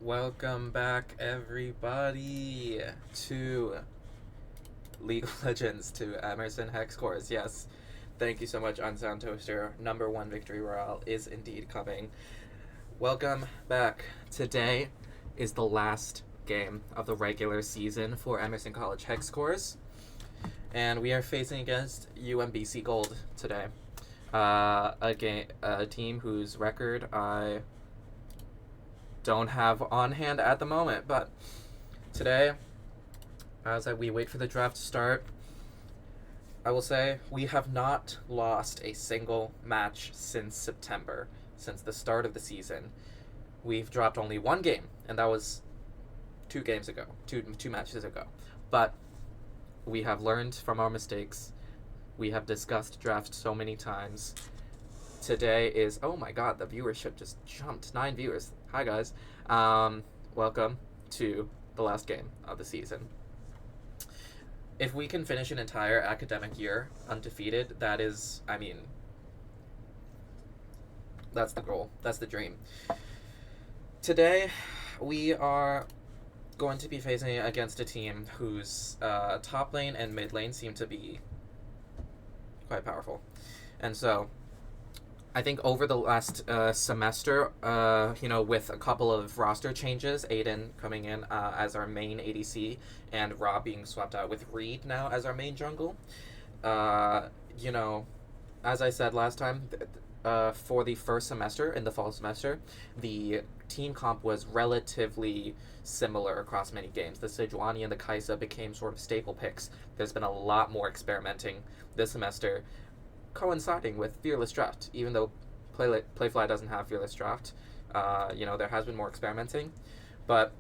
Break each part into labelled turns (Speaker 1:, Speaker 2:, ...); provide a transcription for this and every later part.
Speaker 1: Welcome back, everybody, to League of Legends, to Emerson Hexcores. Yes, thank you so much, Unsound Toaster. Number one victory royale is indeed coming. Welcome back. Today is the last game of the regular season for Emerson College Hexcores, and we are facing against UMBC Gold today. A team whose record I don't have on hand at the moment, but today, as we wait for the draft to start, I will say we have not lost a single match since September, since the start of the season. We've dropped only one game, and that was two matches ago. But we have learned from our mistakes. We have discussed draft so many times. Today is, oh my god, the viewership just jumped. 9 viewers. Hi, guys. Welcome to the last game of the season. If we can finish an entire academic year undefeated, that is, that's the goal. That's the dream. Today, we are going to be facing against a team whose top lane and mid lane seem to be quite powerful. And so, I think over the last semester, with a couple of roster changes, Aiden coming in as our main ADC, and Rob being swapped out with Reed now as our main jungle. As I said last time, for the first semester, in the fall semester, the team comp was relatively similar across many games. The Sejuani and the Kaisa became sort of staple picks. There's been a lot more experimenting this semester, coinciding with Fearless Draft. Even though Playfly doesn't have Fearless Draft, there has been more experimenting. But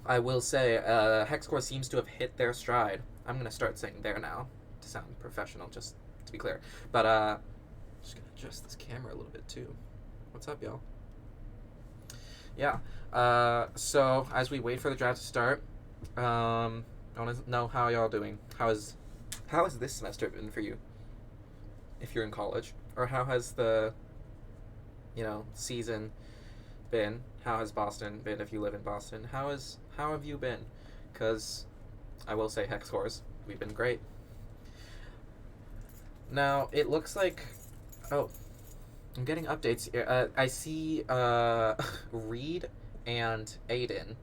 Speaker 1: I will say, Hexcore seems to have hit their stride. I'm going to start saying there now to sound professional, just to be clear. But just going to adjust this camera a little bit too. What's up, y'all? Yeah. So as we wait for the draft to start, I want to know how y'all doing. How has this semester been for you? If you're in college, or how has the season been? How has Boston been if you live in Boston? How have you been? Because I will say Hexcores, we've been great. Now it looks like, I'm getting updates. I see Reed and Aiden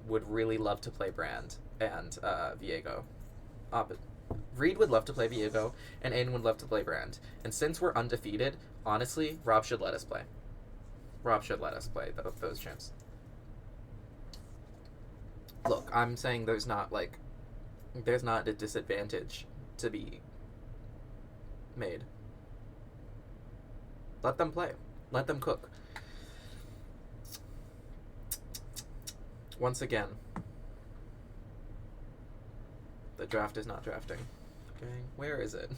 Speaker 1: would really love to play Brand and Viego. Reed would love to play Viego, and Aiden would love to play Brand. And since we're undefeated, honestly, Rob should let us play. Those champs. Look, I'm saying there's not a disadvantage to be made. Let them play. Let them cook. Once again, the draft is not drafting. Okay, where is it?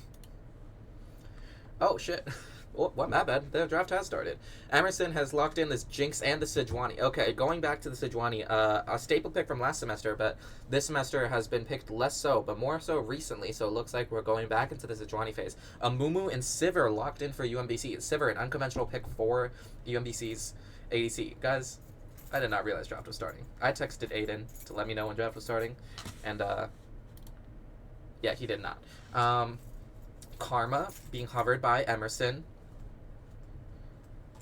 Speaker 1: Oh, shit. Oh, what? My bad. The draft has started. Emerson has locked in this Jinx and the Sejuani. Okay, going back to the Sejuani, a staple pick from last semester, but this semester has been picked less so, but more so recently, so it looks like we're going back into the Sejuani phase. Mumu and Sivir locked in for UMBC. Sivir, an unconventional pick for UMBC's ADC. Guys, I did not realize draft was starting. I texted Aiden to let me know when draft was starting, and, yeah, he did not. Karma being hovered by Emerson.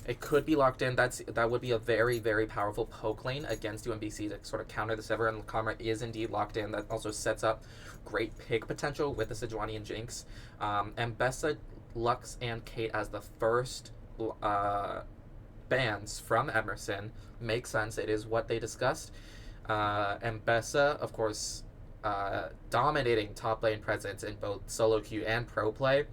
Speaker 1: It could be locked in. That would be a very, very powerful poke lane against UMBC to sort of counter the Sivir, and Karma is indeed locked in. That also sets up great pick potential with the Sejuani and Jinx. Mbessa, Lux, and Kate as the first bans from Emerson makes sense. It is what they discussed. Mbessa, of course, dominating top lane presence in both solo queue and pro play.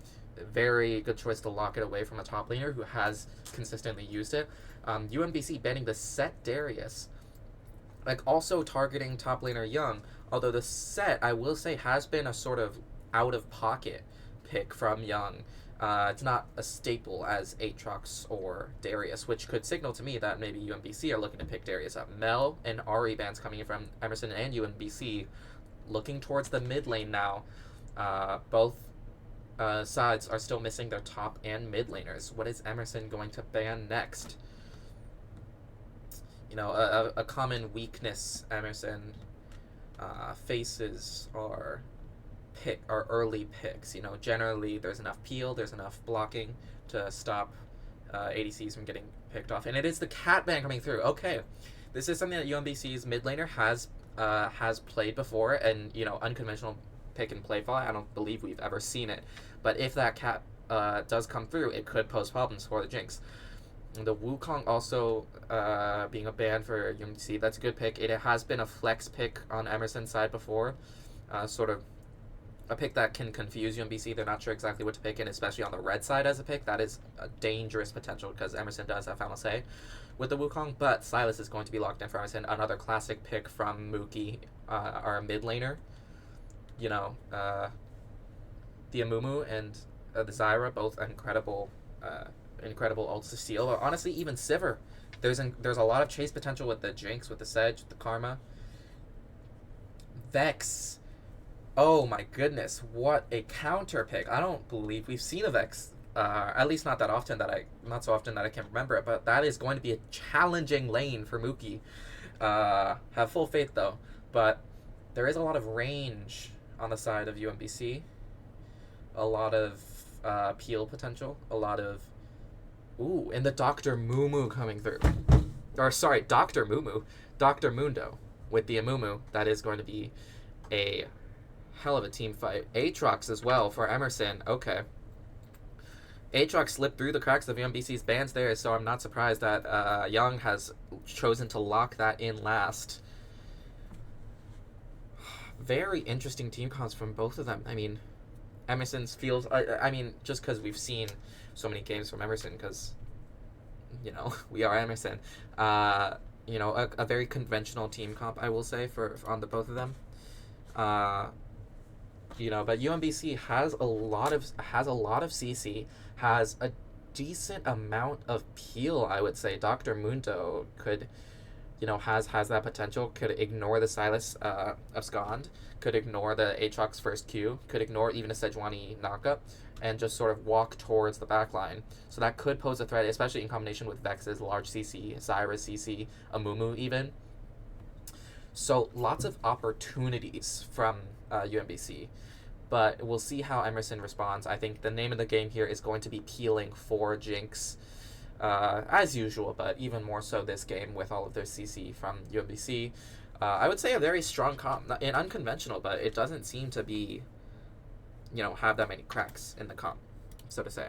Speaker 1: Very good choice to lock it away from a top laner who has consistently used it. UMBC banning the Set Darius, also targeting top laner Young, although the Set, I will say, has been a sort of out-of-pocket pick from Young. It's not a staple as Aatrox or Darius, which could signal to me that maybe UMBC are looking to pick Darius up. Mel and Ahri bans coming in from Emerson and UMBC, looking towards the mid lane now. Both sides are still missing their top and mid laners. What is Emerson going to ban next? a common weakness Emerson faces are early picks. Generally there's enough peel, there's enough blocking to stop ADCs from getting picked off, and it is the cat ban coming through. Okay, this is something that UMBC's mid laner has played before, and unconventional pick and play file. I don't believe we've ever seen it, but if that cat does come through, it could pose problems for the Jinx. The Wukong also being a ban for UMBC, that's a good pick. It has been a flex pick on Emerson's side before, sort of a pick that can confuse UMBC. They're not sure exactly what to pick, and especially on the red side as a pick, that is a dangerous potential because Emerson does have final say with the Wukong, but Silas is going to be locked in for Emerson. Another classic pick from Mookie, our mid laner. The Amumu and the Zyra, both incredible ults to steal. Or honestly, even Sivir. There's a lot of chase potential with the Jinx, with the Sedge, the Karma. Vex. Oh my goodness, what a counter pick. I don't believe we've seen a Vex. At least not so often that I can remember it, but that is going to be a challenging lane for Mookie. Have full faith though, but there is a lot of range on the side of UMBC. A lot of peel potential, a lot of and the Dr. Mumu coming through. Or sorry, Dr. Mumu. Dr. Mundo with the Amumu. That is going to be a hell of a team fight. Aatrox as well for Emerson. Okay. Aatrox slipped through the cracks of UMBC's bans there, so I'm not surprised that Young has chosen to lock that in last. Very interesting team comps from both of them. I mean, Emerson's feels... I mean, just because we've seen so many games from Emerson, because, we are Emerson. A very conventional team comp, I will say, on the both of them. But UMBC has a lot of CC, has a decent amount of peel, I would say. Dr. Mundo could, has that potential, could ignore the Silas abscond, could ignore the Aatrox first Q, could ignore even a Sejuani knockup, and just sort of walk towards the backline. So that could pose a threat, especially in combination with Vex's large CC, Zyra's CC, Amumu even. So lots of opportunities from UMBC. But we'll see how Emerson responds. I think the name of the game here is going to be peeling for Jinx, as usual, but even more so this game with all of their CC from UMBC. I would say a very strong comp, and unconventional, but it doesn't seem to be, have that many cracks in the comp, so to say.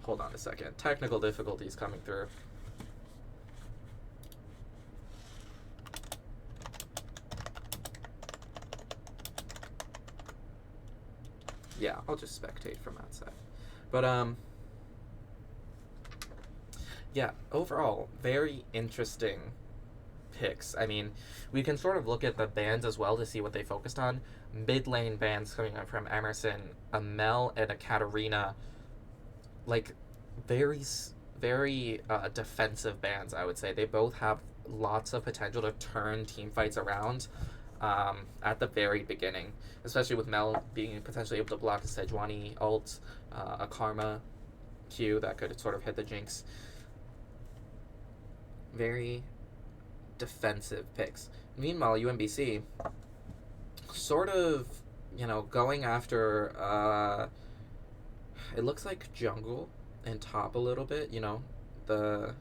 Speaker 1: Hold on a second. Technical difficulties coming through. Yeah, I'll just spectate from outside. But, yeah, overall, very interesting picks. I mean, we can sort of look at the bans as well to see what they focused on. Mid lane bans coming up from Emerson, a Mel and a Katarina. Like, very defensive bans, I would say. They both have lots of potential to turn team fights around at the very beginning, especially with Mel being potentially able to block a Sejuani ult, a Karma Q that could sort of hit the Jinx. Very defensive picks. Meanwhile, UMBC sort of, going after... it looks like jungle and top a little bit. The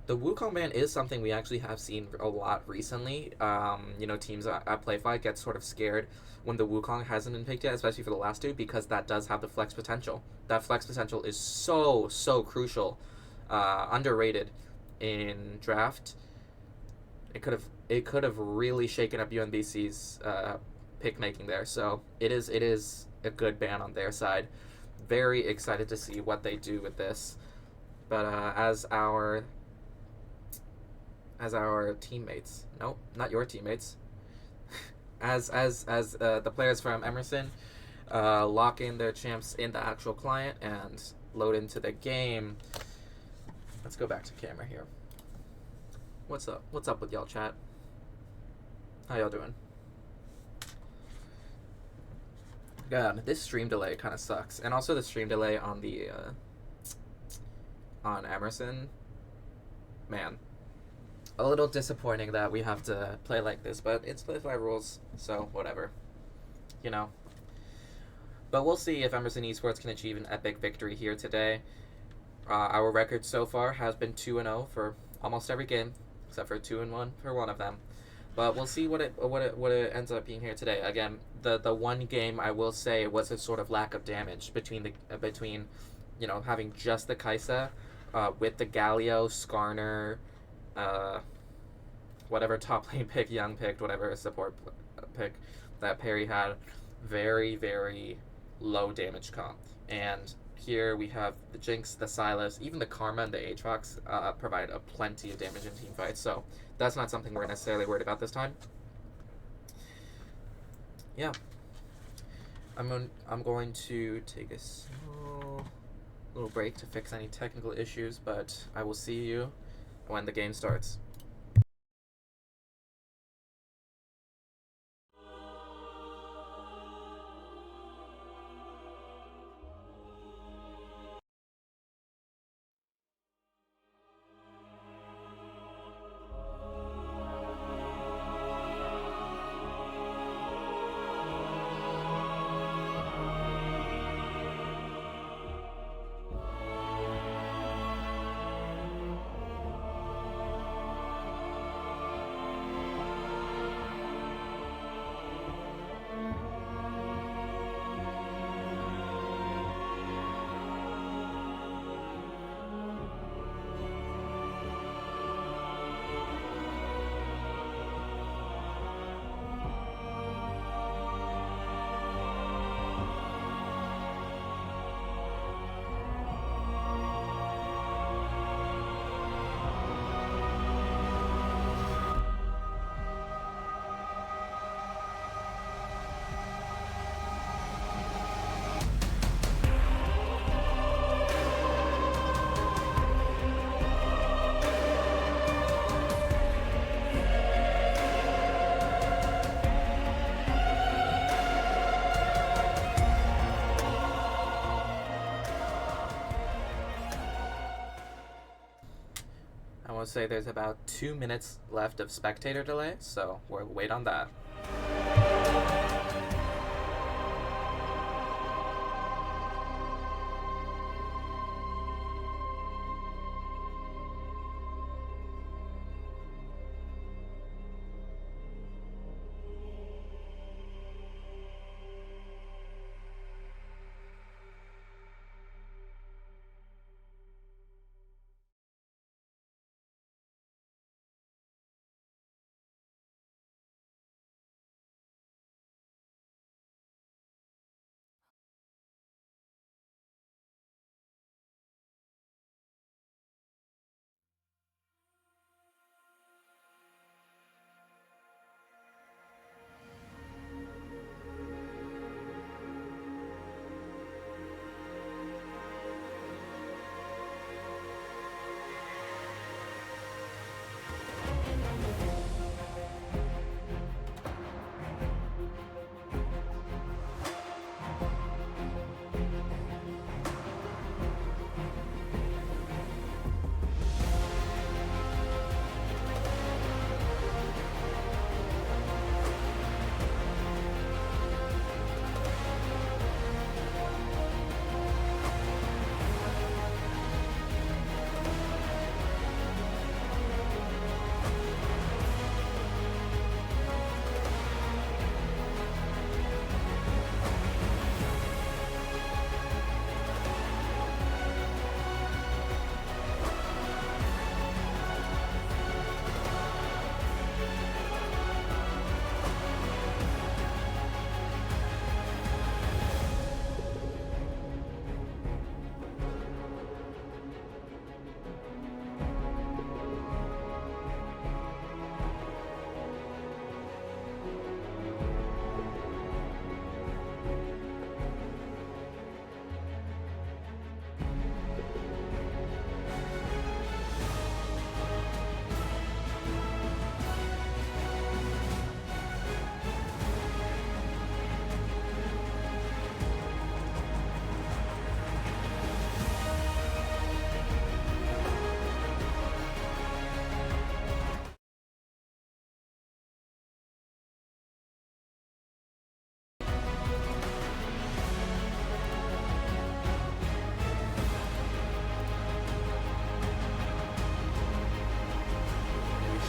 Speaker 1: Wukong ban is something we actually have seen a lot recently. Teams at Playfight get sort of scared when the Wukong hasn't been picked yet, especially for the last two, because that does have the flex potential. That flex potential is so crucial, underrated in draft. It could have really shaken up UMBC's pick making there. So it is a good ban on their side. Very excited to see what they do with this. But as our teammates, nope, not your teammates, as the players from Emerson lock in their champs in the actual client and load into the game. Let's go back to camera here. What's up? What's up with y'all, chat? How y'all doing? God, this stream delay kind of sucks, and also the stream delay on the on Emerson. Man, a little disappointing that we have to play like this, but it's play by rules, so whatever, you know. But we'll see if Emerson Esports can achieve an epic victory here today. Our record so far has been 2-0 for almost every game, except for 2-1 for one of them. But we'll see what it ends up being here today. Again, the one game I will say was a sort of lack of damage between having just the Kaisa, with the Galio, Skarner, whatever top lane pick Young picked, whatever support pick that Perry had, very very low damage comp. And here we have the Jinx, the Sylas, even the Karma and the Aatrox provide a plenty of damage in team fights. So that's not something we're necessarily worried about this time. Yeah. I'm going to take a small little break to fix any technical issues, but I will see you when the game starts. I want to say there's about 2 minutes left of spectator delay, so we'll wait on that.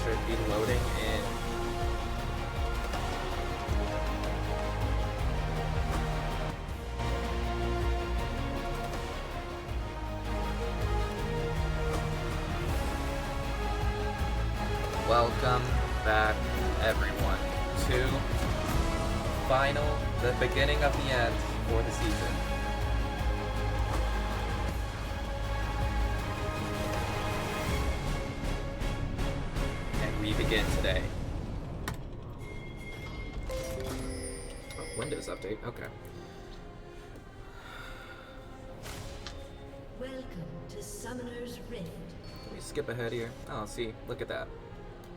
Speaker 1: should be loading in. Welcome back, everyone, to the beginning of the end for the season. And we begin today. Oh, Windows update, okay.
Speaker 2: Welcome to Summoner's Rift.
Speaker 1: Let me skip ahead here. Oh, see, look at that.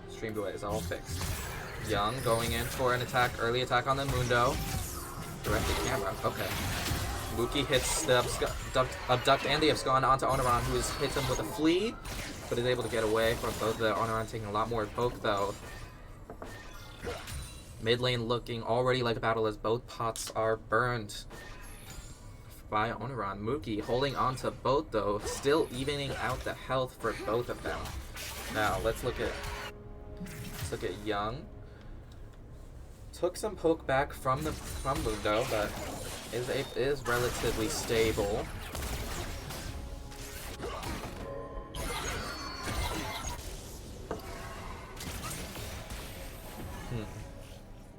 Speaker 1: Stream delay is all fixed. Young going in for an attack, early attack on the Mundo. Directed camera, okay. Mookie hits the abduct and the abscond onto Onaran, who hits him with a flea, but is able to get away from both the Onaran taking a lot more poke though. Mid lane looking already like a battle as both pots are burned by Onaran. Mookie holding on to both though, still evening out the health for both of them. Now let's look at Young. Took some poke back from Mundo, but is relatively stable.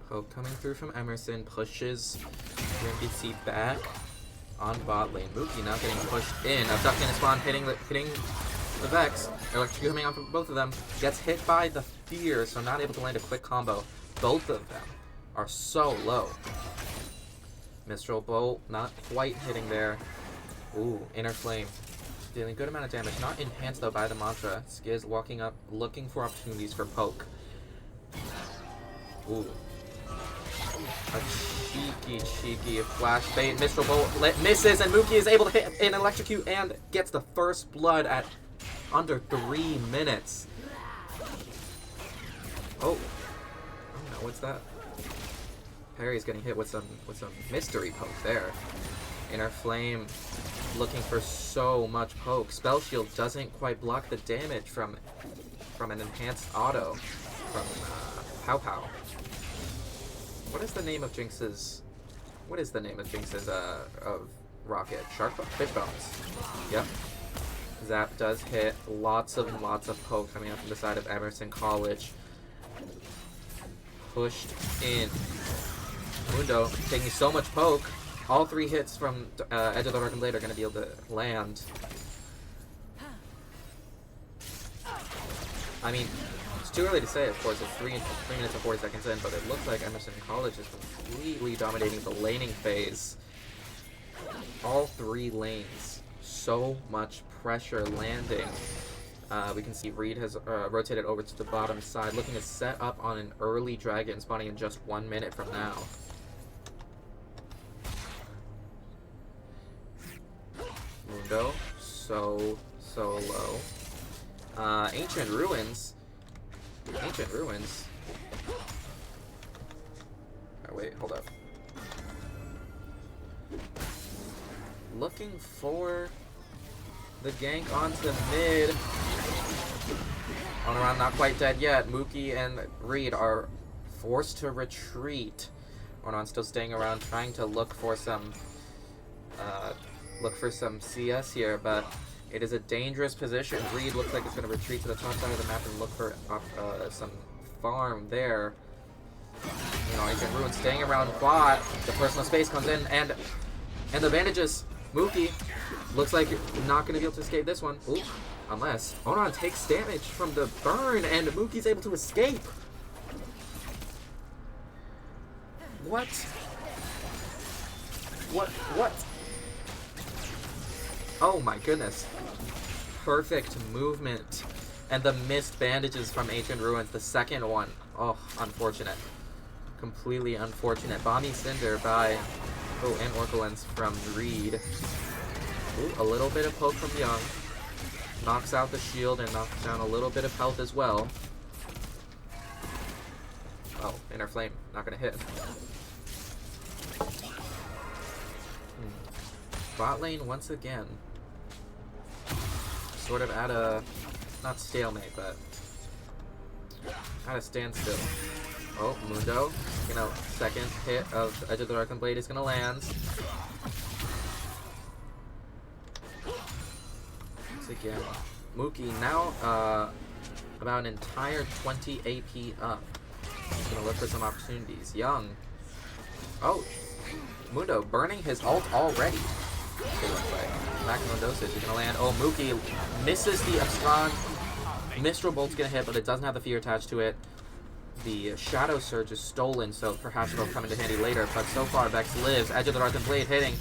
Speaker 1: Poke coming through from Emerson pushes UMBC back on bot lane. Mookie now getting pushed in. Abducting and spawn hitting the Vex. Electric coming out from both of them. Gets hit by the Fear, so not able to land a quick combo. Both of them are so low. Mistral Bolt not quite hitting there. Ooh, Inner Flame. Dealing good amount of damage. Not enhanced though by the mantra. Skiz walking up, looking for opportunities for poke. Ooh. A cheeky flash bait. Mistral Bolt misses, and Mookie is able to hit an electrocute and gets the first blood at under 3 minutes. Oh no, what's that? Perry's getting hit with some mystery poke there. Inner Flame looking for so much poke. Spell Shield doesn't quite block the damage from an enhanced auto from Pow Pow. What is the name of Jinx's? What is the name of Jinx's of rocket? Fish bones. Yep. Zap does hit. Lots of poke coming out from the side of Emerson College. Pushed in. Mundo taking so much poke. All 3 hits from Edge of the Dark Blade are going to be able to land. I mean, it's too early to say, of course. It's 3 minutes and 40 seconds in, but it looks like Emerson College is completely dominating the laning phase. All 3 lanes. So much pressure landing. We can see Reed has rotated over to the bottom side, looking to set up on an early dragon, spawning in just 1 minute from now. Mundo, so low. Ancient Ruins. Oh, wait, hold up. Looking for the gank onto mid. Onaran not quite dead yet. Mookie and Reed are forced to retreat. Onaran still staying around, trying to look for some CS here, but it is a dangerous position. Reed looks like it's going to retreat to the top side of the map and look for some farm there. You know, Ancient Ruins staying around bot. The personal space comes in, and the bandages. Mookie looks like not going to be able to escape this one. Ooh, unless Onaran takes damage from the burn, and Mookie's able to escape. What? Oh my goodness. Perfect movement. And the missed bandages from Ancient Ruins, the second one. Oh, unfortunate. Completely unfortunate. Bomby Cinder by... Oh, and Oracle Lens from Reed. Ooh, a little bit of poke from Young. Knocks out the shield and knocks down a little bit of health as well. Oh, Inner Flame. Not gonna hit. Bot lane once again. Sort of at a... not stalemate, but... at a standstill. Oh, Mundo. Second hit of Edge of the Darkened Blade is gonna land. Once again, Mookie now about an entire 20 AP up. He's gonna look for some opportunities. Young. Oh, Mundo burning his ult already. Maximum dosage is gonna land. Oh, Mookie misses the abscond. Mistral Bolt's gonna hit, but it doesn't have the fear attached to it. The Shadow Surge is stolen, so perhaps it'll come into handy later. But so far, Vex lives. Edge of the Darkened Blade hitting.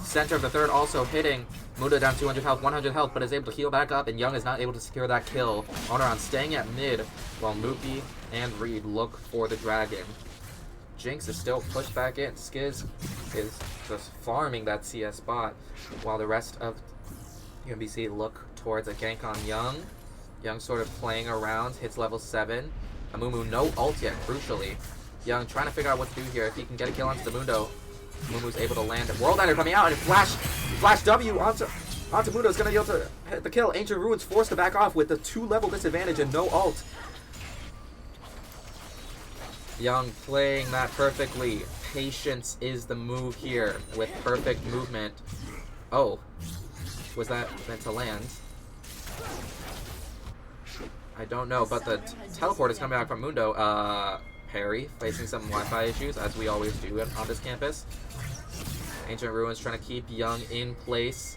Speaker 1: Center of the third also hitting. Mundo down 200 health, 100 health, but is able to heal back up, and Young is not able to secure that kill. Oneron staying at mid, while Mookie and Reed look for the dragon. Jinx is still pushed back in. Skiz is just farming that CS bot, while the rest of UMBC look towards a gank on Young. Young sort of playing around, hits level 7. Amumu no ult yet, crucially. Young trying to figure out what to do here. If he can get a kill onto the Mundo, Mumu's able to land it. World Ender coming out, and Flash W onto Mundo's gonna be able to hit the kill. Ancient Ruins forced to back off with the 2-level disadvantage and no ult. Young playing that perfectly. Patience is the move here with perfect movement. Oh, was that meant to land? I don't know, but the teleport is coming out from Mundo. Perry facing some Wi-Fi issues, as we always do on this campus. Ancient Ruins trying to keep Young in place.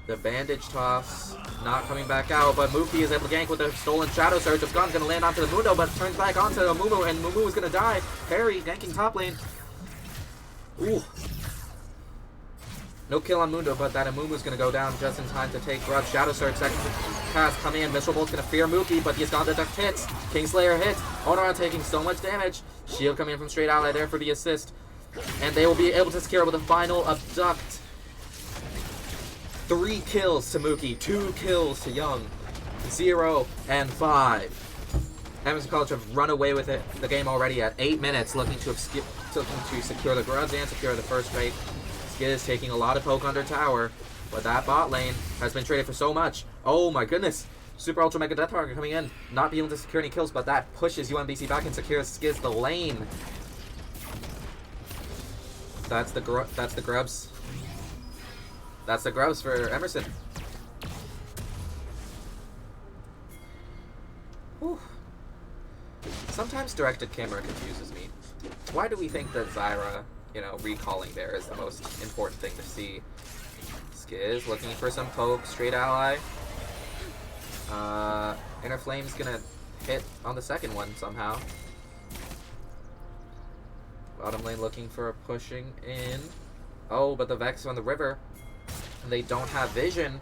Speaker 1: The bandage toss not coming back out, but Mookie is able to gank with a stolen Shadow Surge. Abscond's going to land onto the Mundo, but turns back onto Mumu, and Mumu is going to die. Perry ganking top lane. Ooh. No kill on Mundo, but that Amumu's going to go down just in time to take grab. Shadow Surge, second cast coming in. Mistral Bolt's going to fear Mookie, but he's gone to duck hits. Kingslayer hits. Onoran taking so much damage. Shield coming in from straight ally there for the assist. And they will be able to secure with a final abduct. 3 kills to Mookie, 2 kills to Young. 0 and 5. Emerson College have run away with it. The game already at 8 minutes, looking to secure the grubs and secure the first fake. Skiz taking a lot of poke under tower, but that bot lane has been traded for so much. Oh my goodness. Super Ultra Mega Death Target coming in, not being able to secure any kills, but that pushes UMBC back and secures Skiz the lane. That's the grubs. That's the grubs for Emerson. Whew. Sometimes directed camera confuses me. Why do we think that Zyra, recalling there is the most important thing to see? Skiz looking for some poke, straight ally. Inner Flame's gonna hit on the second one somehow. Bottom lane looking for a pushing in. Oh, but the Vex on the river. They don't have vision.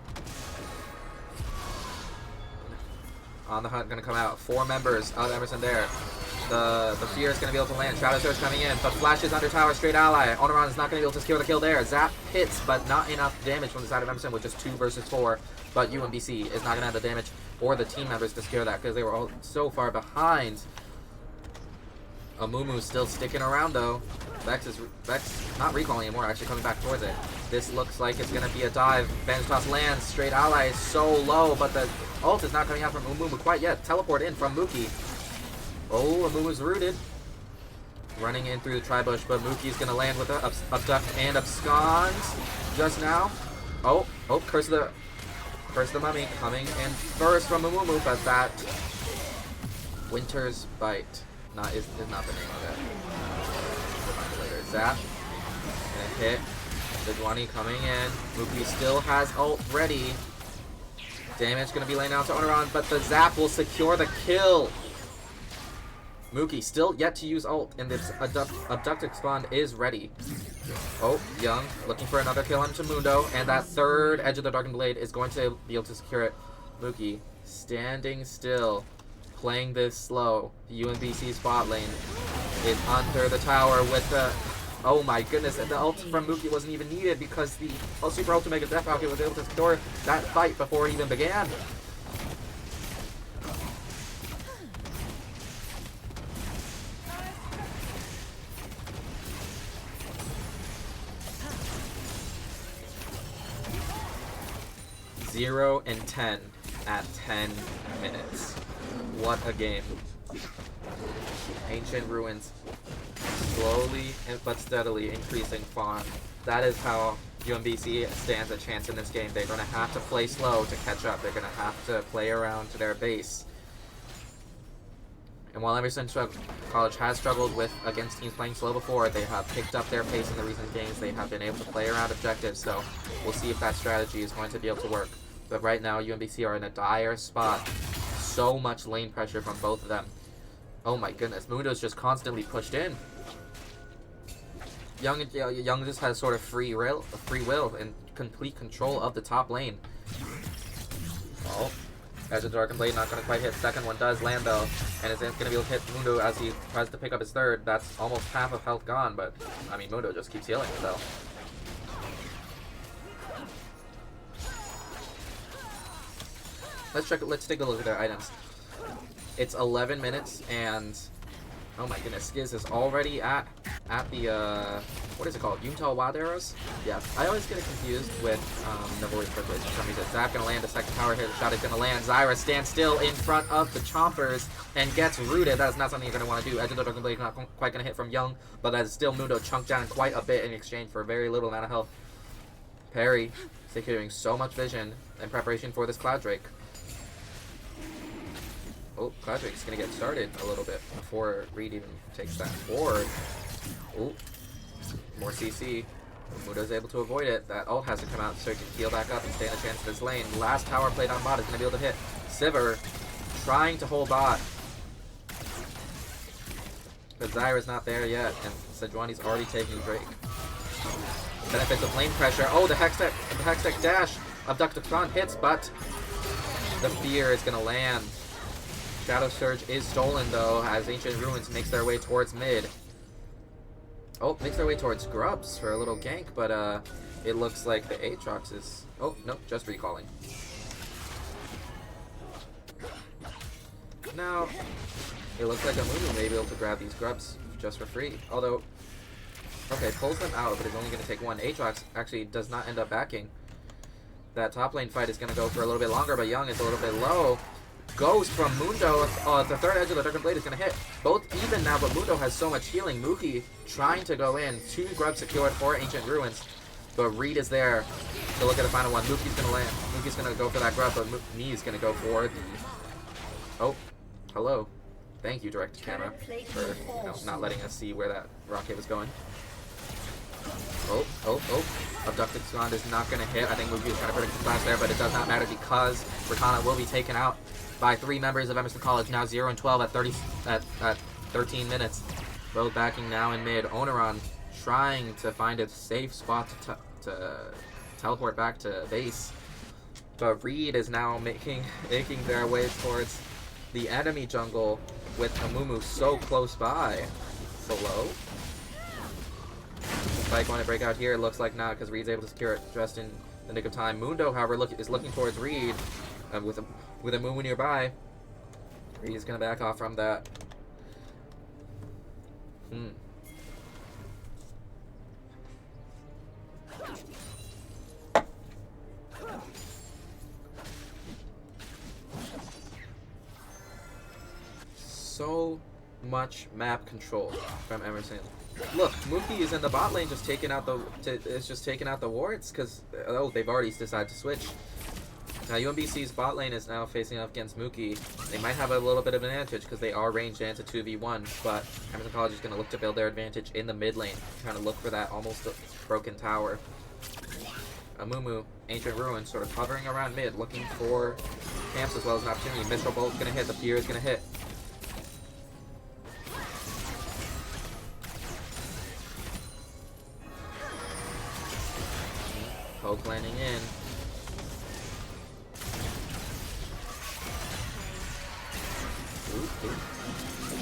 Speaker 1: On the hunt, gonna come out. 4 members of Emerson there. The fear is gonna be able to land. Shadow Surge coming in, but Flash is under tower, straight ally. Onoran is not gonna be able to secure the kill there. Zap hits, but not enough damage from the side of Emerson, with just 2 versus 4. But UMBC is not gonna have the damage or the team members to secure that because they were all so far behind. Amumu's still sticking around though. Vex not recalling anymore, actually coming back towards it. This looks like it's gonna be a dive. Bandage toss lands, straight ally is so low, but the ult is not coming out from Amumu quite yet. Teleport in from Mookie. Oh, Amumu's rooted. Running in through the tri-bush, but Mookie's gonna land with a abduct and abscond just now. Oh, curse of the mummy coming in first from Amumu, but that Winter's Bite is not the name of it. We'll find it later. Zap. Gonna hit. Sejuani coming in. Mookie still has ult ready. Damage gonna be laying down to Onoran, but the Zap will secure the kill. Mookie still yet to use ult, and this abducted spawn is ready. Oh, Young looking for another kill onto Mundo, and that third Edge of the Darkened Blade is going to be able to secure it. Mookie standing still, playing this slow. The UMBC spot lane is under the tower with the... Oh my goodness, and the ult from Mookie wasn't even needed because the Super Ultra Mega Death Rocket was able to secure that fight before it even began. (0 and 10 at 10 minutes. What a game. Ancient Ruins slowly but steadily increasing farm. That is how UMBC stands a chance in this game. They're going to have to play slow to catch up. They're going to have to play around to their base. And while Emerson College has struggled against teams playing slow before, they have picked up their pace in the recent games. They have been able to play around objectives, so we'll see if that strategy is going to be able to work. But right now, UMBC are in a dire spot. So much lane pressure from both of them. Oh my goodness, Mundo's just constantly pushed in. Young just has sort of free will and complete control of the top lane. Oh, Edge of the Dark Blade not going to quite hit. Second one does land though, and it's going to be able to hit Mundo as he tries to pick up his third. That's almost half of health gone, but I mean Mundo just keeps healing so. Let's take a look at their items. It's 11 minutes and oh my goodness, Skiz is already at the what is it called? Yumtel Wild Arrows? Yeah, I always get it confused with Navori's Privilege for some reason. Zap gonna land a second tower hit, the shot is gonna land. Zyra stands still in front of the Chompers and gets rooted. That is not something you're gonna want to do. Edge of the Dark Blade not quite gonna hit from Young, but that is still Mundo chunked down quite a bit in exchange for a very little amount of health. Parry securing so much vision in preparation for this Cloud Drake. Oh, Cloud Drake's gonna get started a little bit before Reed even takes that forward. Oh, more CC. Mundo's able to avoid it. That ult has to come out so he can heal back up and stand a chance in this lane. Last tower played on bot is gonna be able to hit. Sivir trying to hold bot. But Zyra's not there yet, and Sejuani's already taking Drake. Benefits of lane pressure. Oh, the Hextech dash. Abductive Tron hits, but the fear is gonna land. Shadow Surge is stolen though, as Ancient Ruins makes their way towards mid. Oh, makes their way towards Grubs for a little gank, but it looks like the Aatrox is... Oh, nope, just recalling. Now, it looks like Amumu may be able to grab these Grubs just for free. Although, okay, pulls them out, but it's only going to take one. Aatrox actually does not end up backing. That top lane fight is going to go for a little bit longer, but Young is a little bit low. Goes from Mundo. The third Edge of the Dark Blade is going to hit. Both even now, but Mundo has so much healing. Mookie trying to go in. 2 Grubs secured for Ancient Ruins. But Reed is there to look at the final one. Mookie's going to land. Mookie's going to go for that Grub, but Me is going to go for the... Oh, hello. Thank you, Direct to Camera, for not letting us see where that rocket was going. Oh. Abducted Swan is not going to hit. I think Mookie is trying to predict the flash there, but it does not matter because Rakana will be taken out by 3 members of Emerson College, now 0 and 12 at 13 minutes. Both backing now in mid. Oneron trying to find a safe spot to teleport back to base. But Reed is now making their way towards the enemy jungle with Amumu so close by. Below. Fight going to break out here. It looks like not because Reed's able to secure it just in the nick of time. Mundo, however, is looking towards Reed with a Mumu nearby. Reed is going to back off from that. So much map control from Emerson. Look, Mookie is in the bot lane just taking out the wards because they've already decided to switch. Now UMBC's bot lane is now facing up against Mookie. They might have a little bit of an advantage because they are ranged into 2v1, but Emerson College is going to look to build their advantage in the mid lane, trying to look for that almost broken tower. Amumu, Ancient Ruins, sort of hovering around mid, looking for camps as well as an opportunity. Mistral Bolt's going to hit, the Fear is going to hit. Poke landing in.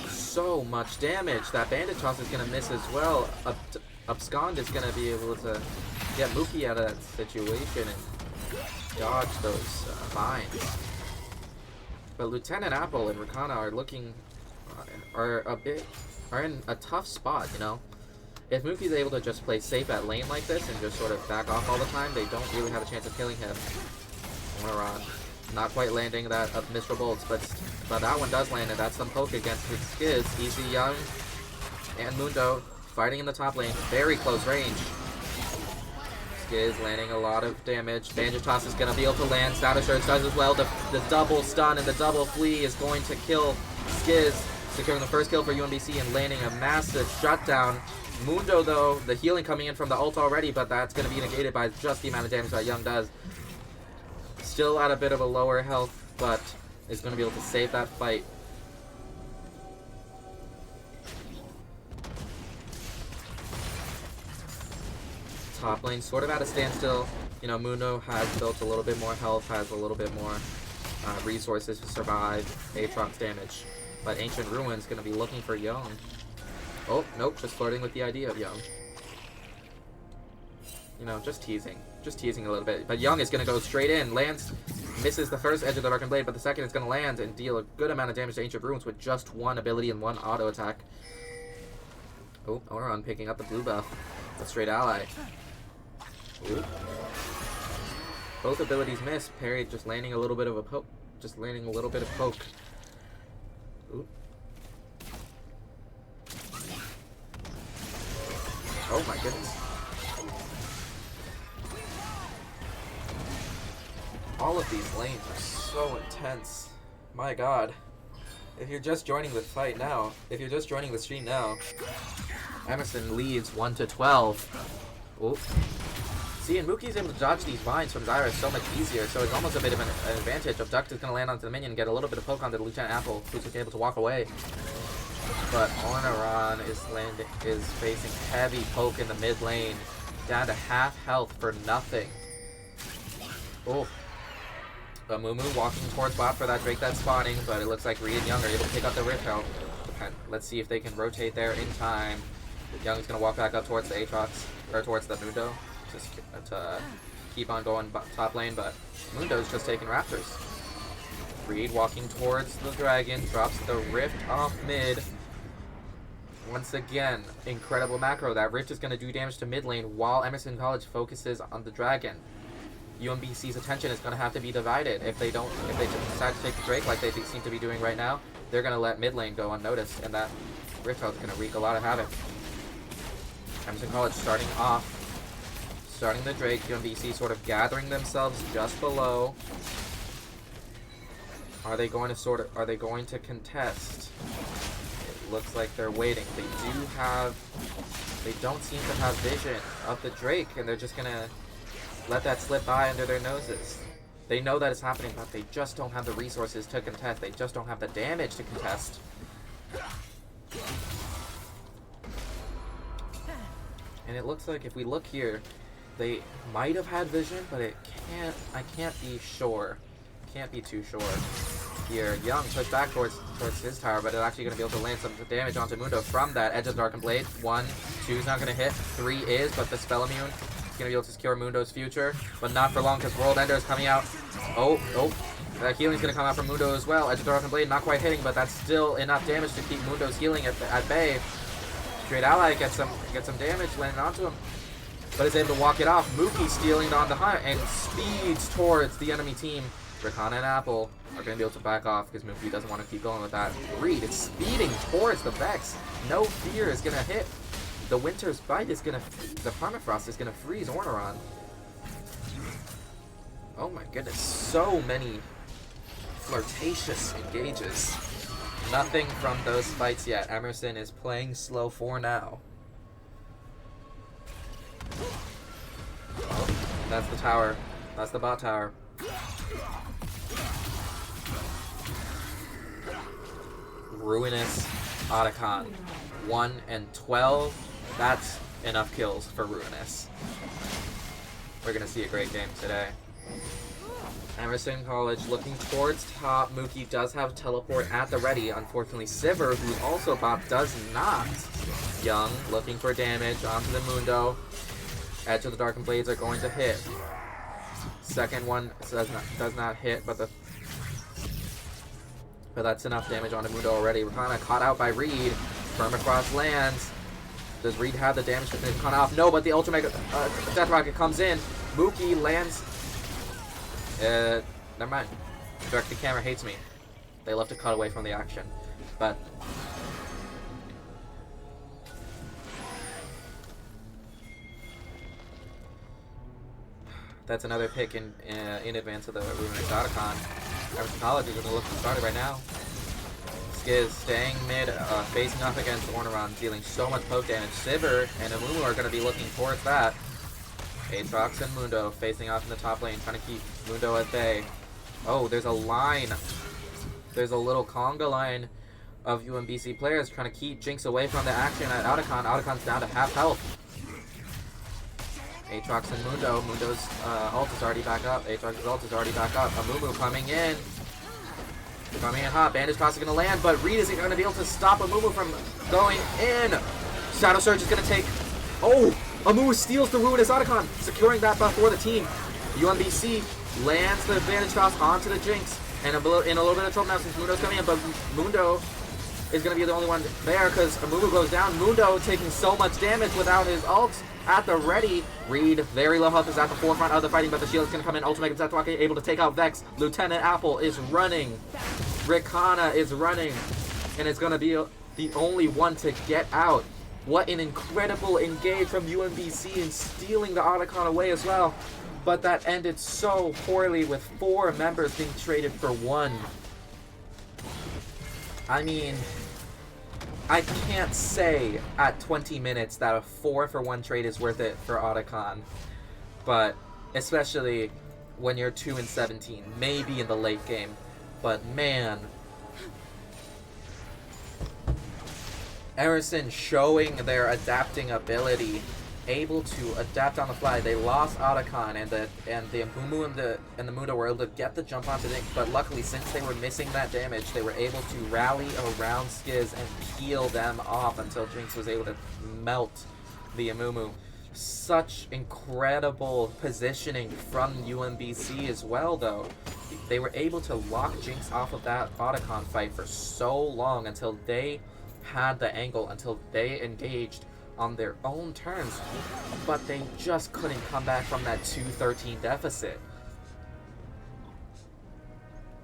Speaker 1: So much damage. That Bandit Toss is going to miss as well. Abscond is going to be able to get Mookie out of that situation and dodge those vines. But Lieutenant Apple and Rakana are in a tough spot, you know. If Mookie's able to just play safe at lane like this and just sort of back off all the time, they don't really have a chance of killing him. Oneron not quite landing that of Mistral Bolts, but But that one does land, and that's some poke against his Skids. Easy Young and Mundo fighting in the top lane. Very close range. Skids landing a lot of damage. Bandage Toss is going to be able to land. Status Surge does as well. The double stun and the double flee is going to kill Skids, securing the first kill for UMBC and landing a massive shutdown. Mundo, though, the healing coming in from the ult already, but that's going to be negated by just the amount of damage that Young does. Still at a bit of a lower health, but is going to be able to save that fight. Top lane sort of at a standstill. You know, Mundo has built a little bit more health, has a little bit more resources to survive Aatrox damage. But Ancient Ruin's going to be looking for Young. Oh, nope, just flirting with the idea of Young. You know, just teasing. Just teasing a little bit. But Young is going to go straight in. Lands, misses the first edge of the Darkened Blade, but the second is going to land and deal a good amount of damage to Ancient Ruins with just one ability and one auto attack. Oh, Oron picking up the blue buff. A straight ally. Ooh. Both abilities miss. Parry just landing a little bit of a poke. Just landing a little bit of poke. Ooh. Oh my goodness. All of these lanes are so intense. My god. If you're just joining the fight now, if you're just joining the stream now, Emerson leads 1-12. Ooh. See, and Mookie's able to dodge these vines from Zyra so much easier, so it's almost a bit of an advantage. Abduct is going to land onto the minion and get a little bit of poke onto the Lieutenant Apple, who's able to walk away. But Ornnaran is facing heavy poke in the mid lane, down to half health for nothing. Oh. But Moo walking towards bot for that Drake that's spawning, but it looks like Reed and Young are able to pick up the Rift out. Let's see if they can rotate there in time. Young's going to walk back up towards the Aatrox, or towards the Mundo, to keep on going top lane, but Mundo's just taking Raptors. Reed walking towards the dragon, drops the Rift off mid. Once again, incredible macro. That Rift is going to do damage to mid lane while Emerson College focuses on the dragon. UMBC's attention is going to have to be divided. If they decide to take the Drake like they seem to be doing right now, they're going to let mid lane go unnoticed, and that Rift is going to wreak a lot of havoc. Emerson College starting the Drake. UMBC sort of gathering themselves just below. Are they going to contest? It looks like they're waiting. They don't seem to have vision of the Drake, and they're just gonna let that slip by under their noses. They know that it's happening, but they just don't have the resources to contest. They just don't have the damage to contest. And it looks like if we look here, they might have had vision, but I can't be sure. Can't be too sure. Here, Young pushed back towards his tower, but it's actually going to be able to land some damage onto Mundo from that Edge of Darkened Blade. 1, 2 is not going to hit. 3 is, but the Spell Immune is going to be able to secure Mundo's future, but not for long because World Ender is coming out. Oh, that healing's going to come out from Mundo as well. Edge of Darkened Blade not quite hitting, but that's still enough damage to keep Mundo's healing at bay. Straight Ally gets some damage landing onto him, but is able to walk it off. Mookie stealing on the hunt and speeds towards the enemy team. Rakana and Apple are going to be able to back off because Mookie doesn't want to keep going with that. Reed is speeding towards the Vex. No Fear is going to hit. The Winter's Bite is going to... The Permafrost is going to freeze Ornnaran. Oh my goodness. So many flirtatious engages. Nothing from those fights yet. Emerson is playing slow for now. Oh, that's the tower. That's the bot tower. Ruinous Otacon. 1 and 12. That's enough kills for Ruinous. We're going to see a great game today. Emerson College looking towards top. Mookie does have teleport at the ready. Unfortunately, Sivir, who's also bot, does not. Young looking for damage onto the Mundo. Edge of the Darkened Blades are going to hit. Second one does not hit, but that's enough damage onto Mundo already. Rakana caught out by Reed. Permafrost lands. Does Reed have the damage to finish Rakana off? No, but the Ultra Mega Death Rocket comes in. Mookie lands. Never mind. Directed camera hates me. They love to cut away from the action. But that's another pick in advance of the Ruinous Otacon. Emerson College is going to look to start it right now. Skiz staying mid, facing off against Orneron, dealing so much poke damage. Sivir and Amumu are going to be looking towards that. Aatrox and Mundo facing off in the top lane, trying to keep Mundo at bay. Oh, there's a line. There's a little conga line of UMBC players trying to keep Jinx away from the action at Otacon. Otacon's down to half health. Aatrox and Mundo. Mundo's ult is already back up. Aatrox's ult is already back up. Amumu coming in. Coming in hot. Bandage toss is going to land, but Reed isn't going to be able to stop Amumu from going in. Shadow Surge is going to take... Oh! Amumu steals the Ruinous Otacon, securing that buff for the team. UMBC lands the Bandage toss onto the Jinx, and in a little bit of trouble now since Mundo's coming in, but Mundo is going to be the only one there because Amumu goes down. Mundo taking so much damage without his ult at the ready. Reed, very low health, is at the forefront of the fighting, but the shield is going to come in. Ultimate Zetwaka able to take out Vex. Lieutenant Apple is running. Rikana is running, and it's going to be the only one to get out. What an incredible engage from UMBC in stealing the Otacon away as well. But that ended so poorly with 4 members being traded for 1. I mean, I can't say at 20 minutes that a 4-for-1 trade is worth it for Otacon. But especially when you're 2-17, maybe in the late game. But man, Emerson showing their adapting ability, able to adapt on the fly. They lost Otacon, and the Amumu and the Mundo were able to get the jump onto Jinx, but luckily since they were missing that damage, they were able to rally around Skiz and peel them off until Jinx was able to melt the Amumu. Such incredible positioning from UMBC as well, though. They were able to lock Jinx off of that Otacon fight for so long until they had the angle, until they engaged on their own terms, but they just couldn't come back from that 2-13 deficit.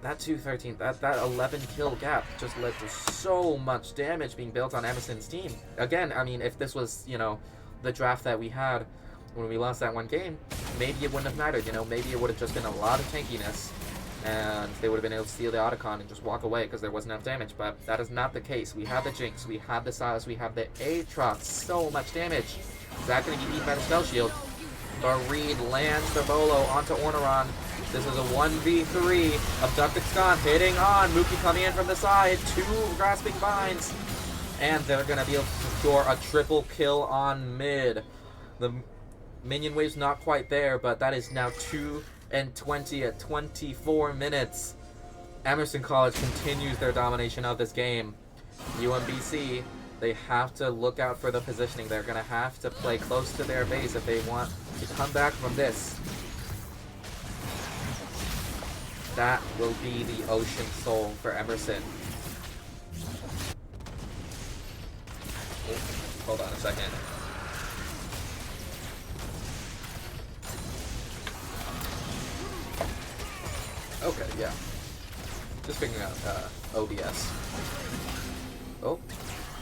Speaker 1: That 2-13, that 11 kill gap just led to so much damage being built on Emerson's team. Again, I mean, if this was, you know, the draft that we had when we lost that one game, maybe it wouldn't have mattered, you know, maybe it would have just been a lot of tankiness, and they would have been able to steal the Otacon and just walk away because there wasn't enough damage, but that is not the case. We have the Jinx, we have the Silas, we have the Aatrox, so much damage. Is that going to get eaten by the Spell Shield? But Reed lands the Bolo onto Orneron. This is a 1v3. Abducted Scon hitting on. Mookie coming in from the side. 2 grasping vines. And they're going to be able to secure a triple kill on mid. The minion wave's not quite there, but that is now 2-20 at 24 minutes. Emerson College continues their domination of this game. UMBC, they have to look out for the positioning. They're going to have to play close to their base if they want to come back from this. That will be the Ocean Soul for Emerson. Oh, hold on a second. Okay, yeah. Just figuring out OBS. Oh,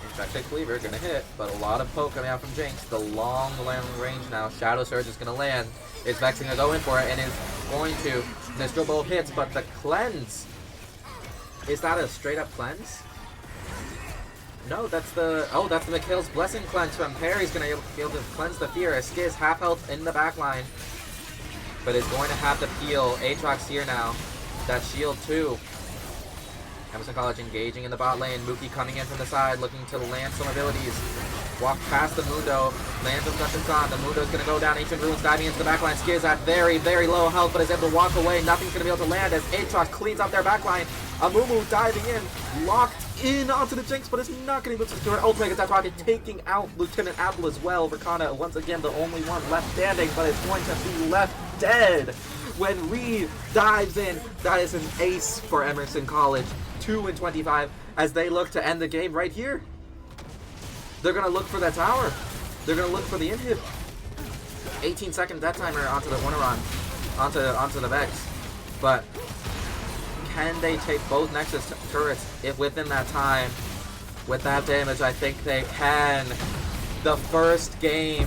Speaker 1: Infected Cleaver gonna hit, but a lot of poke coming out from Jinx. The long range now. Shadow Surge is gonna land. Is Vex gonna go in for it and is going to. Mistral Bolt hits, but the cleanse. Is that a straight up cleanse? No, that's the. Oh, that's the Mikhail's Blessing cleanse from Perry's gonna be able to cleanse the fear. Skiz half health in the back line, but is going to have to peel. Aatrox here now. That shield too. Emerson College engaging in the bot lane. Mookie coming in from the side, looking to land some abilities. Walk past the Mundo. Lands Abductions on. The Mundo's going to go down. Ancient Ruins diving into the backline. Skiz at very, very low health, but is able to walk away. Nothing's going to be able to land as Aatrox cleans up their backline. Amumu diving in. Locked in onto the Jinx, but is not going to be able to secure it. Ultimate Attack Rocket taking out Lieutenant Apple as well. Rikana, once again, the only one left standing, but is going to be left dead. When Reed dives in, that is an ace for Emerson College. 2-25 as they look to end the game right here. They're going to look for that tower. They're going to look for the inhib. 18-second death timer onto the Orneron, onto the Vex. But can they take both Nexus turrets if within that time? With that damage, I think they can. The first game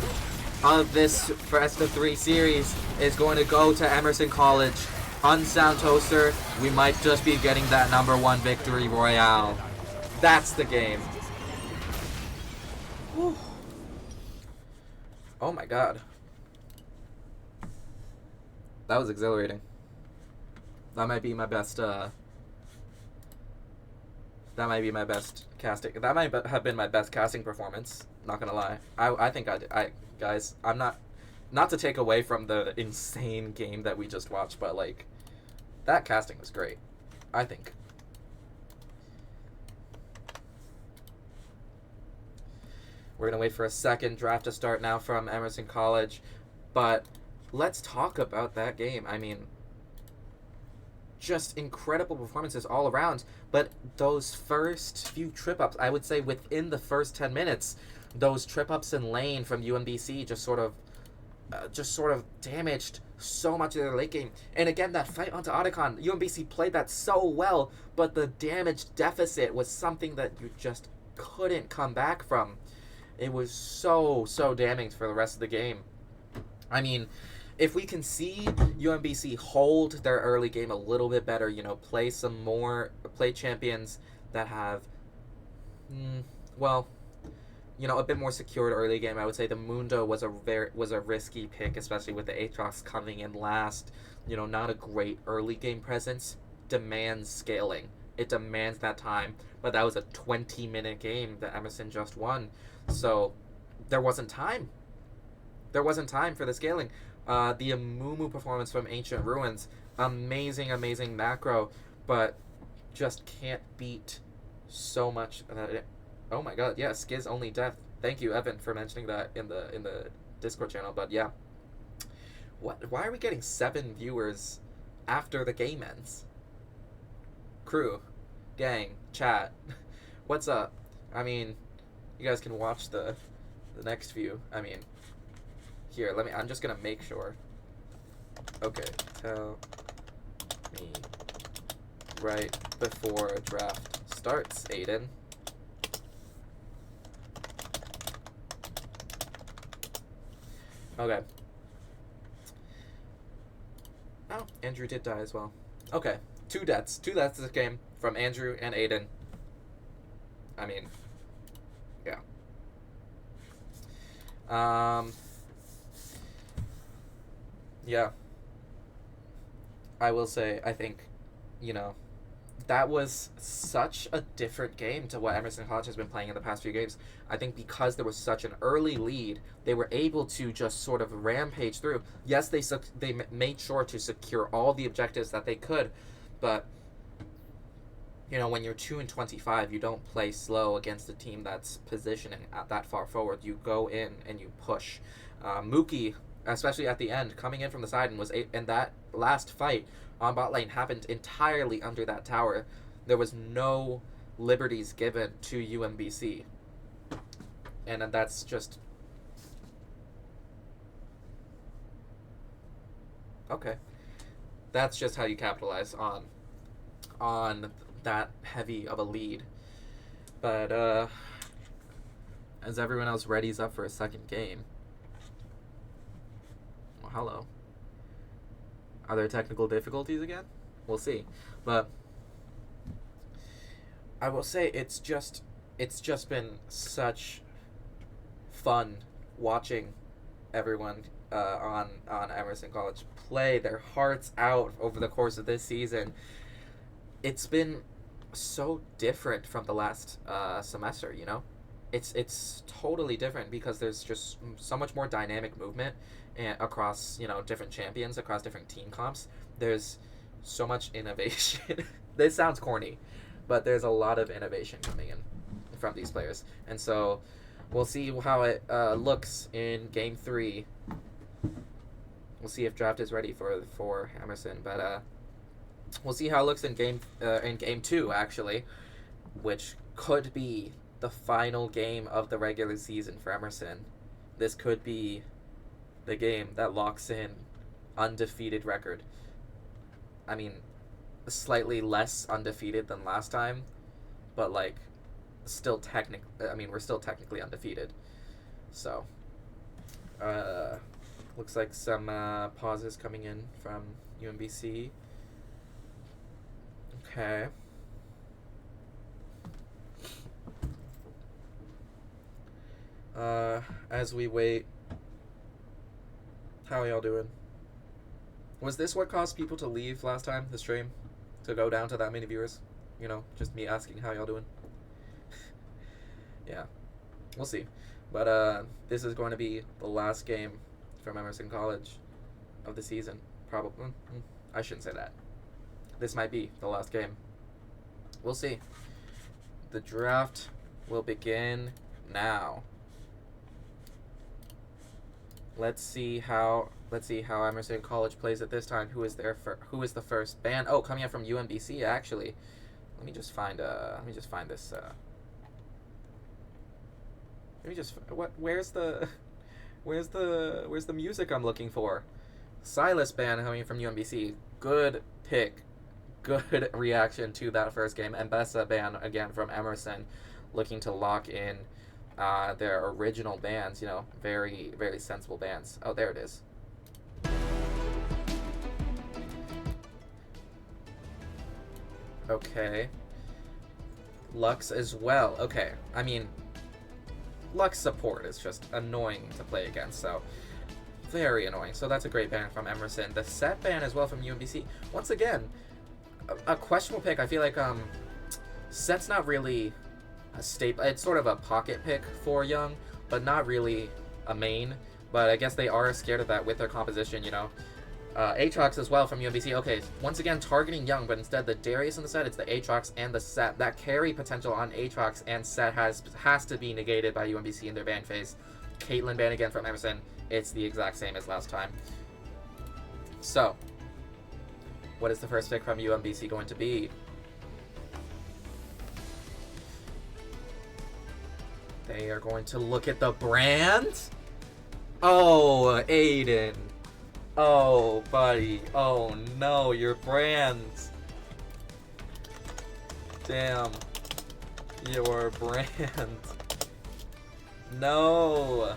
Speaker 1: of this Best of 3 series is going to go to Emerson College. Unsound Toaster, we might just be getting that #1 victory royale. That's the game. Whew. Oh my god. That was exhilarating. That might be my best, casting. That might have been my best casting performance. Not gonna lie. I think guys, I'm not to take away from the insane game that we just watched, but like, that casting was great, I think. We're gonna wait for a second draft to start now from Emerson College, but let's talk about that game. I mean, just incredible performances all around, but those first few trip-ups, I would say within the first 10 minutes, those trip-ups in lane from UMBC just sort of damaged so much of their late game. And again, that fight onto Otacon, UMBC played that so well, but the damage deficit was something that you just couldn't come back from. It was so damning for the rest of the game. I mean, if we can see UMBC hold their early game a little bit better, you know, play champions that have, well, you know, a bit more secured early game. I would say the Mundo was a risky pick, especially with the Aatrox coming in last. You know, not a great early game presence. Demands scaling. It demands that time. But that was a 20-minute game that Emerson just won. So there wasn't time. There wasn't time for the scaling. The Amumu performance from Ancient Ruins, amazing macro, but just can't beat so much. Oh my god, yeah, Skiz only death. Thank you, Evan, for mentioning that in the Discord channel. But yeah, why are we getting 7 viewers after the game ends? Crew, gang, chat, what's up? I mean, you guys can watch the next view. I mean, here, I'm just gonna make sure. Okay, tell me right before draft starts, Aiden. Okay. Oh, Andrew did die as well. Okay, 2 deaths. 2 deaths this game from Andrew and Aiden. I mean, yeah. Yeah. I will say, I think, you know, that was such a different game to what Emerson College has been playing in the past few games. I think because there was such an early lead, they were able to just sort of rampage through. Yes, they made sure to secure all the objectives that they could, but, you know, when you're 2-25, you don't play slow against a team that's positioning at that far forward. You go in and you push. Mookie, especially at the end, coming in from the side, and that last fight on bot lane happened entirely under that tower. There was no liberties given to UMBC. And that's just... Okay. That's just how you capitalize on that heavy of a lead. But, as everyone else readies up for a second game... Well, hello. Are there technical difficulties again? We'll see. But I will say it's just been such fun watching everyone on Emerson College play their hearts out over the course of this season. It's been so different from the last semester, you know? It's totally different because there's just so much more dynamic movement and across, you know, different champions, across different team comps. There's so much innovation. This sounds corny, but there's a lot of innovation coming in from these players. And so we'll see how it looks in Game 3. We'll see if draft is ready for Emerson, but we'll see how it looks in Game 2, actually, which could be the final game of the regular season for Emerson. This could be the game that locks in undefeated record. I mean, slightly less undefeated than last time, but like still we're still technically undefeated. So, looks like some pauses coming in from UMBC. Okay. As we wait, how are y'all doing? Was this what caused people to leave last time, the stream? To go down to that many viewers? You know, just me asking how y'all doing? Yeah, we'll see. But this is going to be the last game from Emerson College of the season. Probably. I shouldn't say that. This might be the last game. We'll see. The draft will begin now. Let's see how Emerson College plays at this time. Who is the first band? Oh, coming up from UMBC actually. Let me just find this where's the music I'm looking for? Silas band coming from UMBC. Good pick. Good reaction to that first game. And Bessa band again from Emerson, looking to lock in their original bands, you know, very, very sensible bands. Oh, there it is. Okay. Lux as well. Okay. I mean, Lux support is just annoying to play against, so very annoying. So that's a great ban from Emerson. The set ban as well from UMBC. Once again, a questionable pick. I feel like set's not really a staple. It's sort of a pocket pick for Young, but not really a main. But I guess they are scared of that with their composition, you know. Aatrox as well from UMBC. Okay, once again targeting Young, but instead the Darius in the set, it's the Aatrox and the set. That carry potential on Aatrox and set has to be negated by UMBC in their ban phase. Caitlyn ban again from Emerson. It's the exact same as last time. So, what is the first pick from UMBC going to be? They are going to look at the brand. Oh, Aiden. Oh, buddy. Oh, no, your brands. Damn. Your brand. No.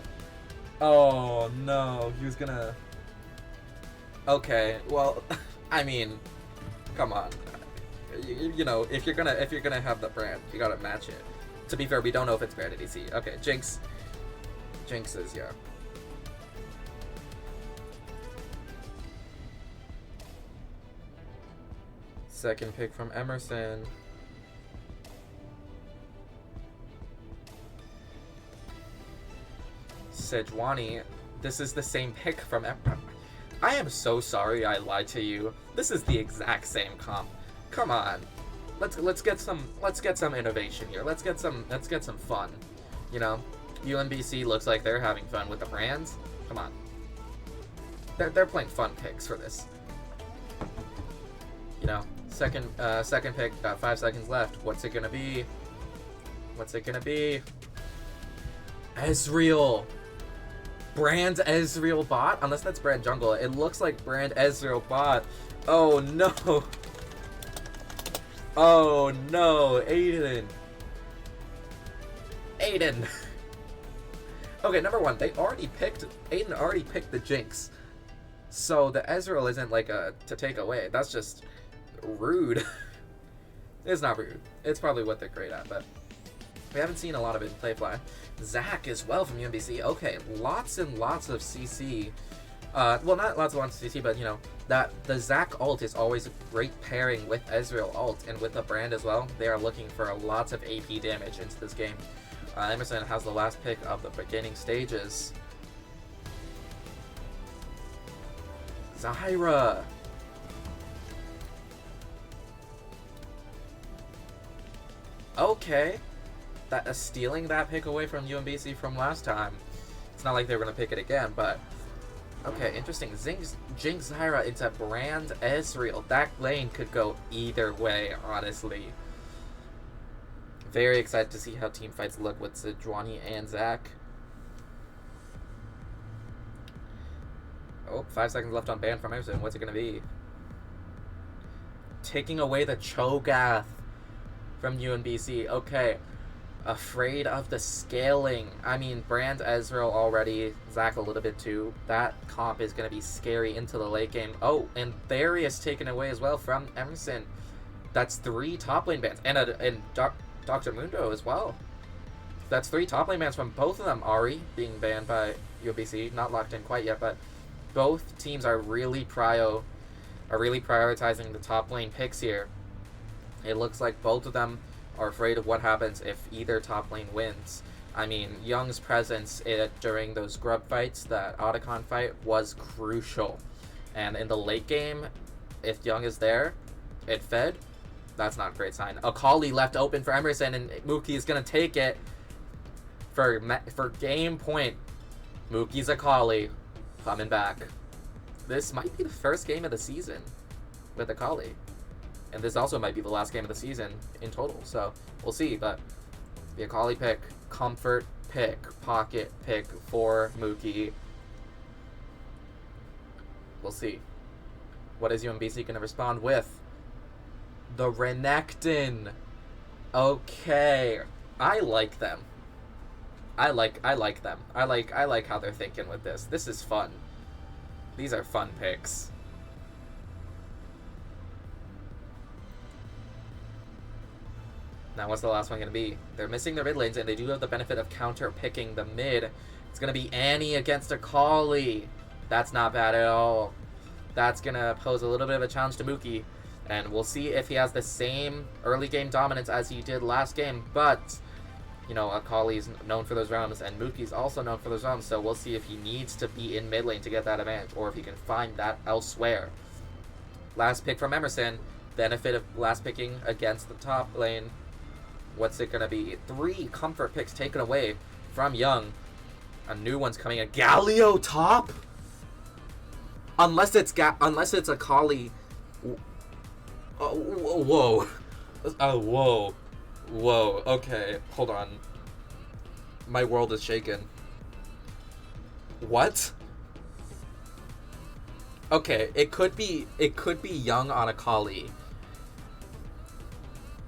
Speaker 1: Oh, no. He was gonna... Okay, well, I mean, come on. You know, if you're gonna have the brand, you gotta match it. To be fair, we don't know if it's branded EC. Okay, Jinx is, yeah. Second pick from Emerson. Sejuani. This is the same pick from Emerson. I am so sorry I lied to you. This is the exact same comp. Come on. Let's get some innovation here. Let's get some fun. You know, UMBC looks like they're having fun with the brands. Come on. They're playing fun picks for this. You know, second pick, got 5 seconds left. What's it gonna be? Ezreal. Brand Ezreal bot? Unless that's Brand Jungle. It looks like Brand Ezreal bot. Oh no. Oh no, Aiden. Okay, number one, Aiden already picked the Jinx. So the Ezreal isn't like to take away. That's just rude. It's not rude. It's probably what they're great at, but we haven't seen a lot of it in Playfly. Zach as well from UMBC. Okay, lots and lots of CC. Well, not lots of CC, but you know, that the Zach ult is always a great pairing with Ezreal ult, and with the brand as well. They are looking for lots of AP damage into this game. Emerson has the last pick of the beginning stages. Zyra. Okay. Stealing that pick away from UMBC from last time. It's not like they were going to pick it again, but... Okay, interesting. Jinx Zyra into Brand Ezreal. That lane could go either way, honestly. Very excited to see how team fights look with Sejuani and Zach. Oh, 5 seconds left on ban from Emerson. What's it going to be? taking away the Cho'Gath from UMBC. Okay. Afraid of the scaling. I mean, Brand Ezreal already, Zac a little bit too. That comp is going to be scary into the late game. Oh, and Therius taken away as well from Emerson. That's 3 top lane bans. And Dr. Mundo as well. That's 3 top lane bans from both of them. Ari being banned by UMBC. Not locked in quite yet, but both teams are really prioritizing the top lane picks here. It looks like both of them are afraid of what happens if either top lane wins. I mean, Young's presence during those Grub fights, that Otacon fight, was crucial. And in the late game, if Young is there, it fed. That's not a great sign. Akali left open for Emerson, and Mookie is going to take it for game point. Mookie's Akali coming back. This might be the first game of the season with Akali. And this also might be the last game of the season in total. So we'll see. But the Akali pick, comfort pick, pocket pick for Mookie. We'll see. What is UMBC going to respond with? The Renekton. Okay. I like them. I like them. I like how they're thinking with this. This is fun. These are fun picks. Now, what's the last one going to be? They're missing their mid lanes, and they do have the benefit of counter-picking the mid. It's going to be Annie against Akali. That's not bad at all. That's going to pose a little bit of a challenge to Mookie. And we'll see if he has the same early game dominance as he did last game. But, you know, Akali's known for those roams, and Mookie's also known for those roams. So we'll see if he needs to be in mid lane to get that advantage, or if he can find that elsewhere. Last pick from Emerson. Benefit of last picking against the top lane. What's it going to be? 3 comfort picks taken away from Young. A new one's coming in. Galio top? Unless it's Akali. Whoa. Oh, whoa. Okay, hold on. My world is shaken. What? Okay, it could be Young on Akali.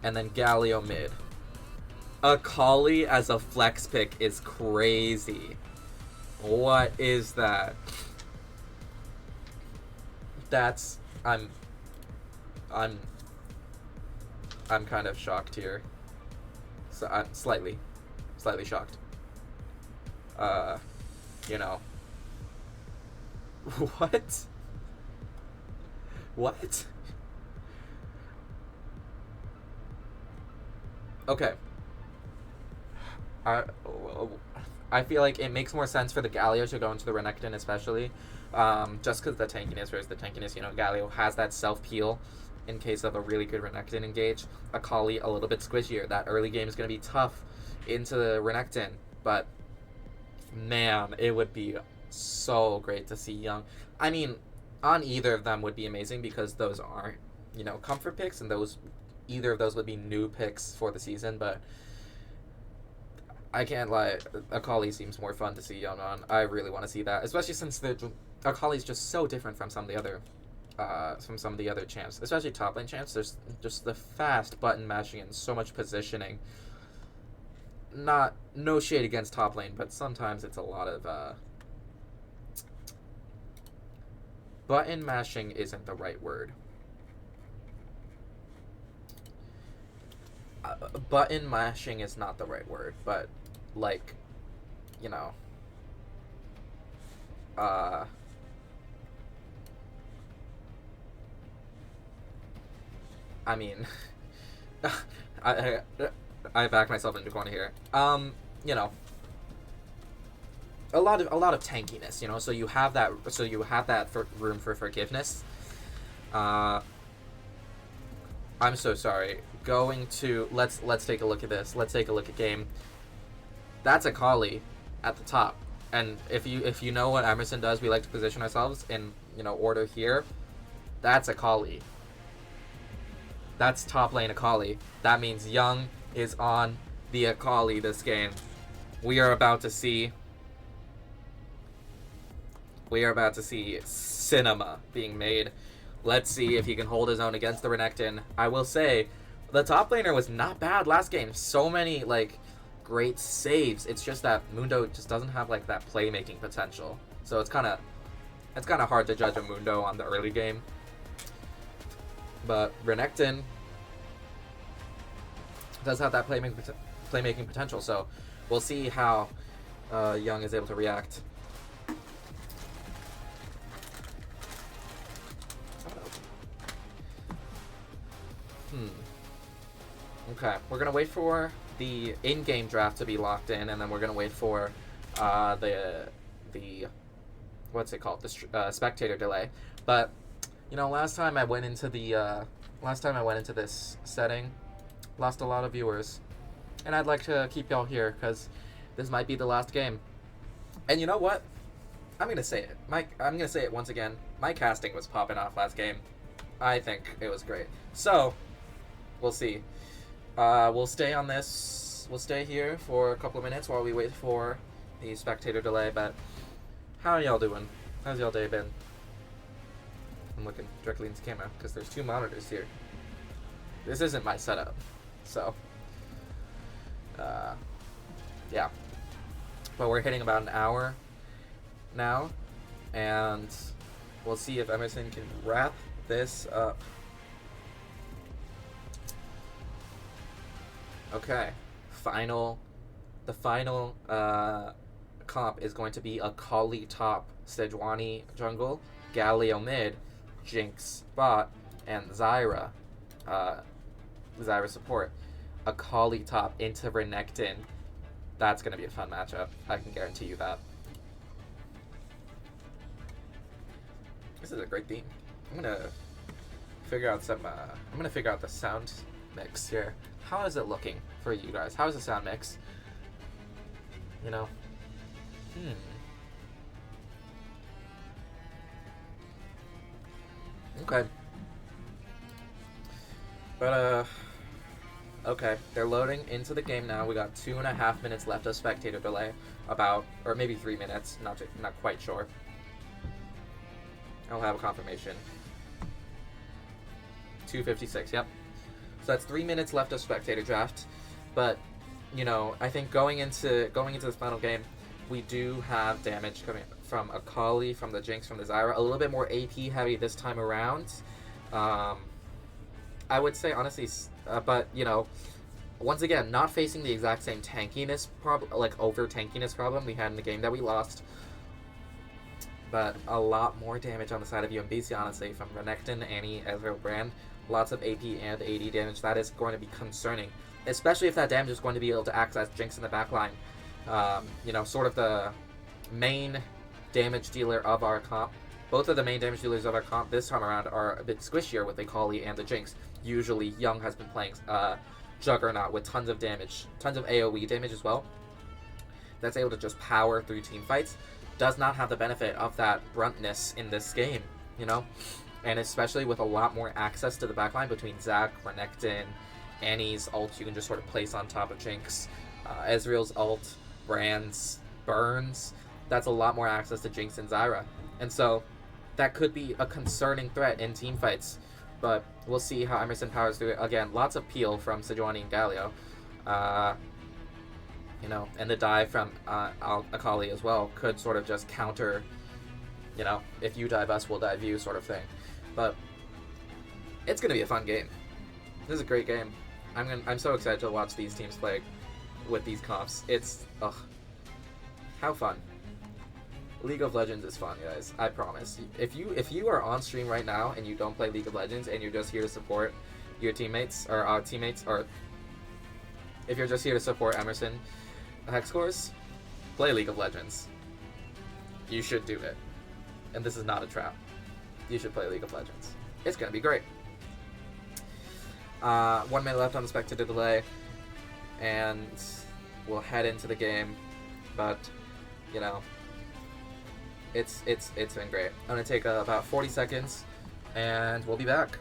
Speaker 1: And then Galio mid. Akali as a flex pick is crazy. What is that? That's I'm kind of shocked here. So I'm slightly shocked. You know. What? Okay. I feel like it makes more sense for the Galio to go into the Renekton, especially, just because the tankiness versus the tankiness. You know, Galio has that self-peel in case of a really good Renekton engage. Akali a little bit squishier. That early game is going to be tough into the Renekton, but man, it would be so great to see Young. I mean, on either of them would be amazing because those aren't, you know, comfort picks, and either of those would be new picks for the season, but I can't lie, Akali seems more fun to see Young on. I really want to see that, especially since Akali's just so different from some of the other champs, especially top lane champs. There's just the fast button mashing and so much positioning. No shade against top lane, but sometimes it's a lot of button mashing isn't the right word. Button mashing is not the right word, but like, you know, I mean, I back myself into a corner here. You know, a lot of tankiness, you know. So you have that. Room for forgiveness. I'm so sorry. Going to let's take a look at this. Let's take a look at game. That's Akali at the top, and if you know what Emerson does, we like to position ourselves in, you know, order here. That's Akali. That's top lane Akali. That means Young is on the Akali this game. We are about to see cinema being made. Let's see if he can hold his own against the Renekton. I will say, the top laner was not bad last game. So many, like, great saves. It's just that Mundo just doesn't have, like, that playmaking potential. So it's kind of hard to judge a Mundo on the early game. But Renekton does have that playmaking potential. So we'll see how Young is able to react. Okay, we're gonna wait for the in-game draft to be locked in, and then we're gonna wait for the what's it called, the spectator delay. But you know, last time I went into this setting, lost a lot of viewers, and I'd like to keep y'all here because this might be the last game. And you know what? I'm gonna say it. I'm gonna say it once again. My casting was popping off last game. I think it was great. So we'll see. We'll stay on this. We'll stay here for a couple of minutes while we wait for the spectator delay. But how are y'all doing? How's y'all day been? I'm looking directly into camera because there's 2 monitors here. This isn't my setup, so yeah. But we're hitting about an hour now, and we'll see if Emerson can wrap this up. Okay, the final comp is going to be Akali top, Sejuani jungle, Galio mid, Jinx bot, and Zyra support. Akali top into Renekton. That's going to be a fun matchup. I can guarantee you that. This is a great theme. I'm going to figure out the sound mix here. How is it looking for you guys? How is the sound mix? You know? Okay. But, okay. They're loading into the game now. We got 2.5 minutes left of spectator delay. Or maybe 3 minutes. Not quite sure. I'll have a confirmation. 2:56, yep. So that's 3 minutes left of spectator draft, but you know, I think going into this final game, we do have damage coming from Akali, from the Jinx, from the Zyra, a little bit more AP heavy this time around. I would say honestly, but you know, once again, not facing the exact same tankiness problem, like over tankiness problem we had in the game that we lost, but a lot more damage on the side of UMBC, honestly, from Renekton, Annie, Ezreal, Brand. Lots of AP and AD damage. That is going to be concerning, especially if that damage is going to be able to access Jinx in the backline. You know, sort of the main damage dealer of our comp. Both of the main damage dealers of our comp this time around are a bit squishier with Akali and the Jinx. Usually, Young has been playing Juggernaut with tons of damage, tons of AoE damage as well. That's able to just power through team fights. Does not have the benefit of that bruntness in this game, you know? And especially with a lot more access to the backline between Zac, Renekton, Annie's ult you can just sort of place on top of Jinx, Ezreal's ult, Brand's, Burns. That's a lot more access to Jinx and Zyra. And so that could be a concerning threat in team fights. But we'll see how Emerson powers through it. Again, lots of peel from Sejuani and Galio. You know, and the dive from Akali as well could sort of just counter, you know, if you dive us, we'll dive you sort of thing. But it's going to be a fun game. This is a great game. I'm so excited to watch these teams play with these comps. It's, how fun. League of Legends is fun, guys. I promise. If you are on stream right now and you don't play League of Legends and you're just here to support your teammates, or our teammates, or if you're just here to support Emerson Hexcores, play League of Legends. You should do it. And this is not a trap. You should play League of Legends. It's going to be great. 1 minute left on the spectator delay, and we'll head into the game. But, you know, it's been great. I'm going to take about 40 seconds, and we'll be back.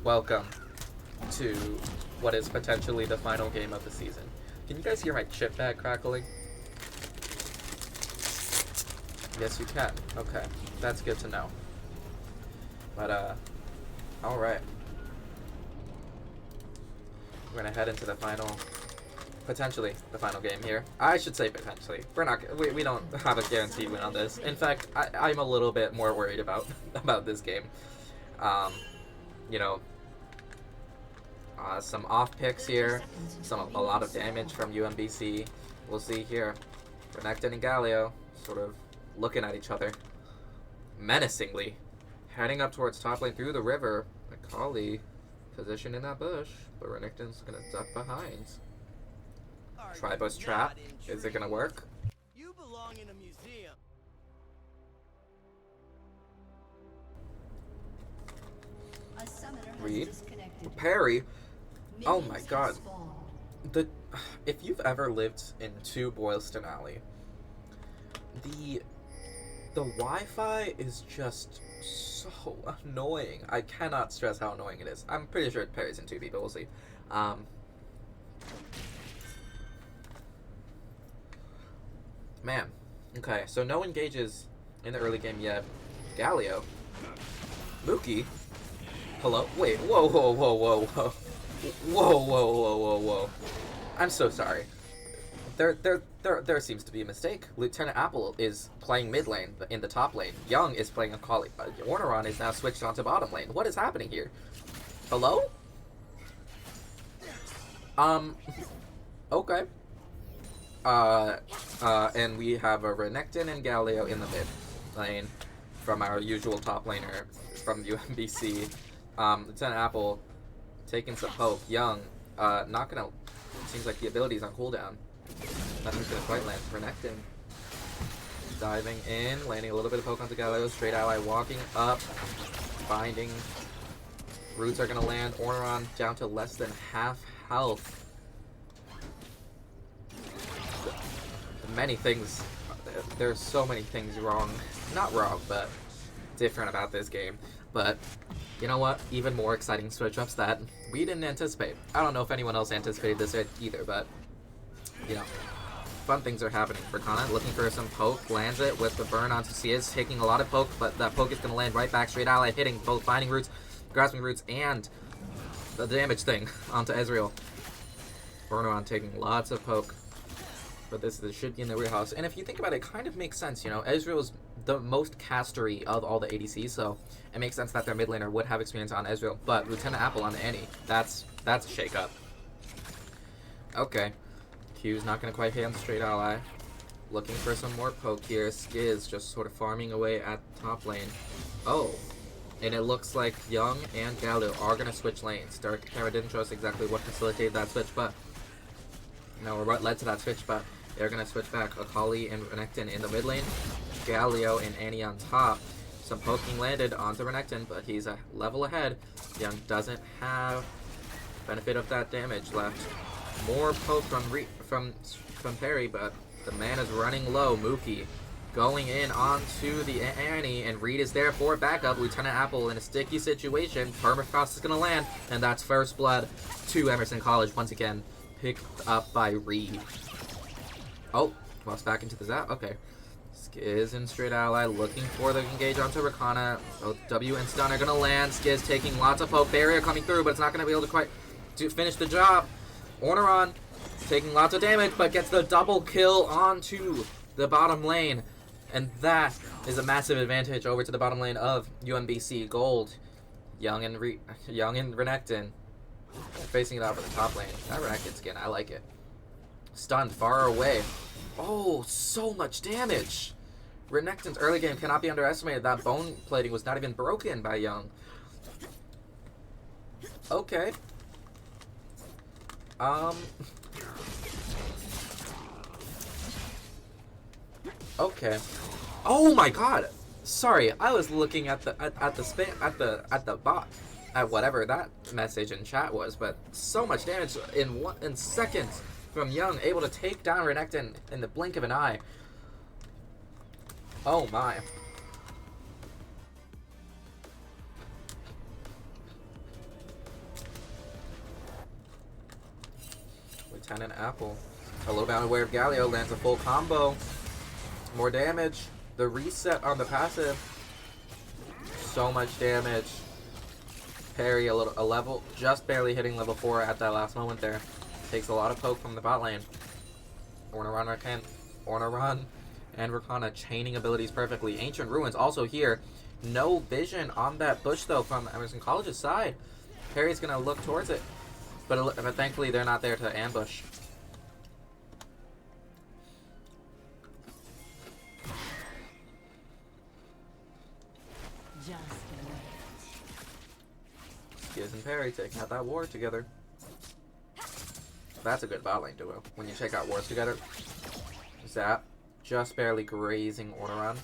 Speaker 1: welcome to what is potentially the final game of the season. Can you guys hear my chip bag crackling? Yes, you can. Okay, that's good to know. But, alright. We're gonna head into the final, potentially the final game here. I should say potentially. We're not, we don't have a guaranteed win on this. In fact, I'm a little bit more worried about this game. You know, some off picks here, a lot of damage from UMBC. We'll see here. Renekton and Galio sort of looking at each other menacingly, heading up towards top lane through the river. Akali positioned in that bush, but Renekton's gonna duck behind. Tribush trap. Is it gonna work?
Speaker 3: You belong in a museum.
Speaker 2: A summoner has
Speaker 1: Reed.
Speaker 2: disconnected.
Speaker 1: Parry. Oh
Speaker 2: Minions
Speaker 1: my
Speaker 2: have
Speaker 1: god.
Speaker 2: spawned.
Speaker 1: If you've ever lived in 2 Boylston Alley, the Wi-Fi is just so annoying. I cannot stress how annoying it is. I'm pretty sure it parries in 2B, but we'll see. Man. Okay, so no engages in the early game yet. Galio. Mookie. Hello? Wait, whoa, whoa, whoa, whoa, whoa. Whoa, whoa, whoa, whoa, whoa. I'm so sorry. There seems to be a mistake. Lieutenant Apple is playing mid lane in the top lane. Young is playing Akali. Orneron is now switched onto bottom lane. What is happening here? Hello? Okay. And we have a Renekton and Galio in the mid lane from our usual top laner from UMBC. Lieutenant Apple taking some poke. Young, not gonna. Seems like the ability's on cooldown. Nothing's gonna quite land. Renekton diving in, landing a little bit of poke onto Galio. Straight ally walking up, binding. Roots are gonna land. Orneron down to less than half health. Many things. There's so many things wrong. Not wrong, but different about this game. But you know what? Even more exciting switch-ups that we didn't anticipate. I don't know if anyone else anticipated this either, but you know, fun things are happening. Rakana looking for some poke, lands it with the burn onto Ciaz, taking a lot of poke, but that poke is going to land right back. Straight ally hitting both binding roots, grasping roots, and the damage thing onto Ezreal. Orneron taking lots of poke, but this should be in the wheelhouse. And if you think about it, it kind of makes sense. You know, Ezreal's the most castery of all the ADCs, so it makes sense that their mid laner would have experience on Ezreal. But Lieutenant Apple on Annie, that's a shake-up. Okay. Q's not going to quite hit on the straight ally. Looking for some more poke here. Skiz just sort of farming away at top lane. Oh. And it looks like Young and Galio are going to switch lanes. Dark Camera didn't show us exactly what facilitated that switch, but or what led to that switch, but they're going to switch back. Akali and Renekton in the mid lane. Galio and Annie on top. Some poking landed onto Renekton, but he's a level ahead. Young doesn't have benefit of that damage left. More poke from Perry, but the man is running low. Mookie going in onto the Annie, and Reed is there for backup. Lieutenant Apple in a sticky situation. Permafrost is going to land, and that's first blood to Emerson College once again, picked up by Reed. Oh, well, it's back into the zap. Okay. Skiz and straight ally looking for the engage onto Rakana. Both W and stun are going to land. Skiz taking lots of poke. Barrier coming through, but it's not going to be able to quite finish the job. Orneron taking lots of damage, but gets the double kill onto the bottom lane. And that is a massive advantage over to the bottom lane of UMBC Gold. Young and Renekton facing it out for the top lane. That Renekton skin, I like it. Stunned far away. Oh, so much damage. Renekton's early game cannot be underestimated. That bone plating was not even broken by Young. Okay. Okay. Oh my god. Sorry, I was looking at whatever that message in chat was, but so much damage in seconds from Young, able to take down Renekton in the blink of an eye. Oh my. 10 and Apple. A low down aware of Galio lands a full combo. More damage. The reset on the passive. So much damage. Parry a level, just barely hitting level 4 at that last moment there. Takes a lot of poke from the bot lane. Ornarun and Rakana chaining abilities perfectly. Ancient Ruins also here. No vision on that bush though from Emerson College's side. Parry's gonna look towards it, but thankfully they're not there to ambush. Skiz and Parry taking out that ward together. That's a good bot lane duo when you take out wards together. Zap just barely grazing Ornarun.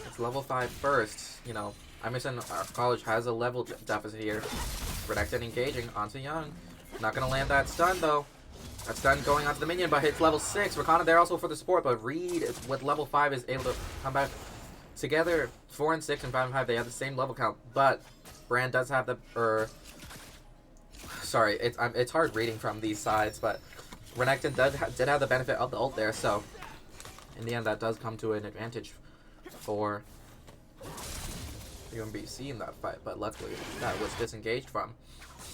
Speaker 1: It's level 5 first. You know, Emerson College has a level deficit here. Renekton engaging onto Young. Not gonna land that stun though. That stun going onto the minion, but hits level 6. Rakana there also for the support, but Reed with level 5 is able to come back together. 4 and 6 and 5 and 5, they have the same level count, but Brand does have the sorry, it's hard reading from these sides, but Renekton did have the benefit of the ult there, so in the end that does come to an advantage for UMBC in that fight, but luckily that was disengaged from.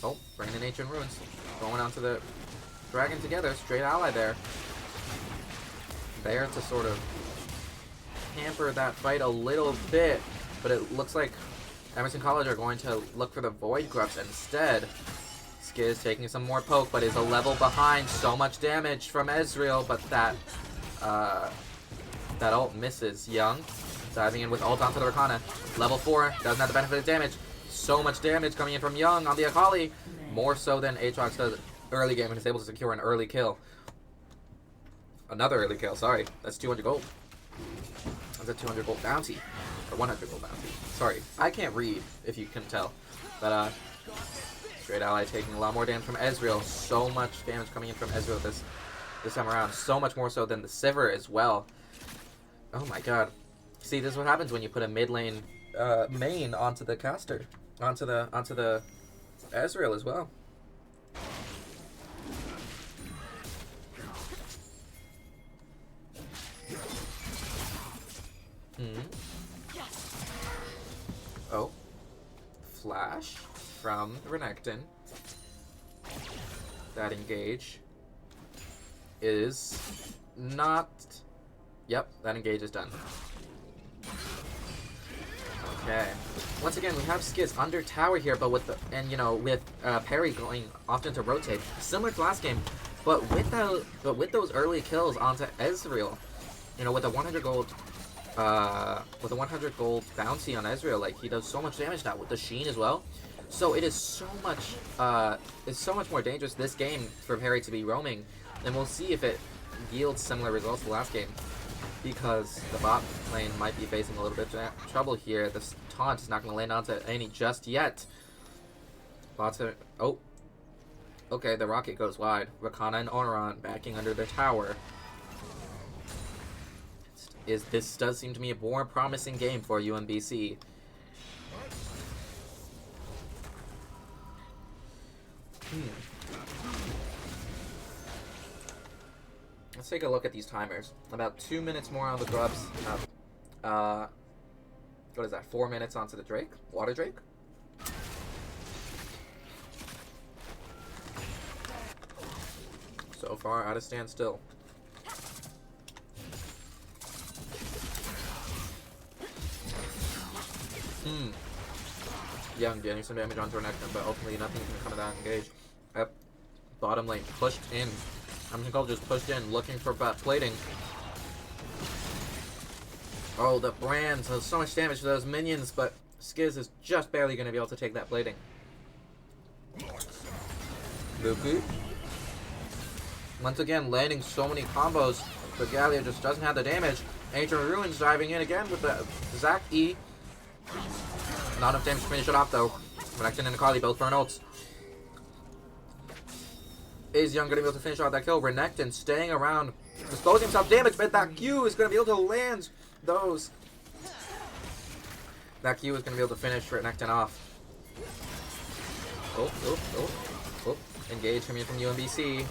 Speaker 1: Oh, bringing in Ancient Ruins. Going onto the Dragon together, straight ally there. There to sort of hamper that fight a little bit, but it looks like Emerson College are going to look for the Void Grubs instead. Skiz taking some more poke, but is a level behind. So much damage from Ezreal, but that ult misses. Young diving in with ult onto the Rakana. Level 4, doesn't have the benefit of damage. So much damage coming in from Young on the Akali. More so than Aatrox does early game and is able to secure an early kill. Another early kill, sorry. That's 200 gold. That's a 200 gold bounty. Or 100 gold bounty. Sorry, I can't read, if you can tell. But, straight ally taking a lot more damage from Ezreal. So much damage coming in from Ezreal this time around. So much more so than the Sivir as well. Oh my god. See, this is what happens when you put a mid lane main onto the caster. Onto the Ezreal as well. Oh. Flash from Renekton. That engage is not... Yep, that engage is done. Okay. Once again, we have Skiz under tower here, but with Parry going often to rotate, similar to last game, but with those early kills onto Ezreal, you know, with a 100 gold bounty on Ezreal, like he does so much damage now with the Sheen as well. So it is so much more dangerous this game for Parry to be roaming, and we'll see if it yields similar results to last game. Because the bot lane might be facing a little bit of trouble here. This taunt is not going to land onto any just yet. Bots are... Oh. Okay, the rocket goes wide. Rakana and Ornarun backing under the tower. This does seem to be a more promising game for UMBC. Let's take a look at these timers. About 2 minutes more on the grubs. What is that? 4 minutes onto the Drake? Water Drake? So far, at a standstill. Young getting some damage onto Renekton, but ultimately nothing can come of that engage. Up bottom lane, pushed in. Emerson College just pushed in, looking for plating. Oh, the Brands does so much damage to those minions, but Skiz is just barely going to be able to take that plating. Luku. Once again, landing so many combos, but Galio just doesn't have the damage. Ancient Ruins diving in again with the Zac E. Not enough damage to finish it off, though. Renekton and Akali both burn ults. Is Young going to be able to finish off that kill? Renekton staying around, exposing himself damage, but that Q is going to be able to land those. That Q is going to be able to finish Renekton off. Oh. engage coming in from UMBC.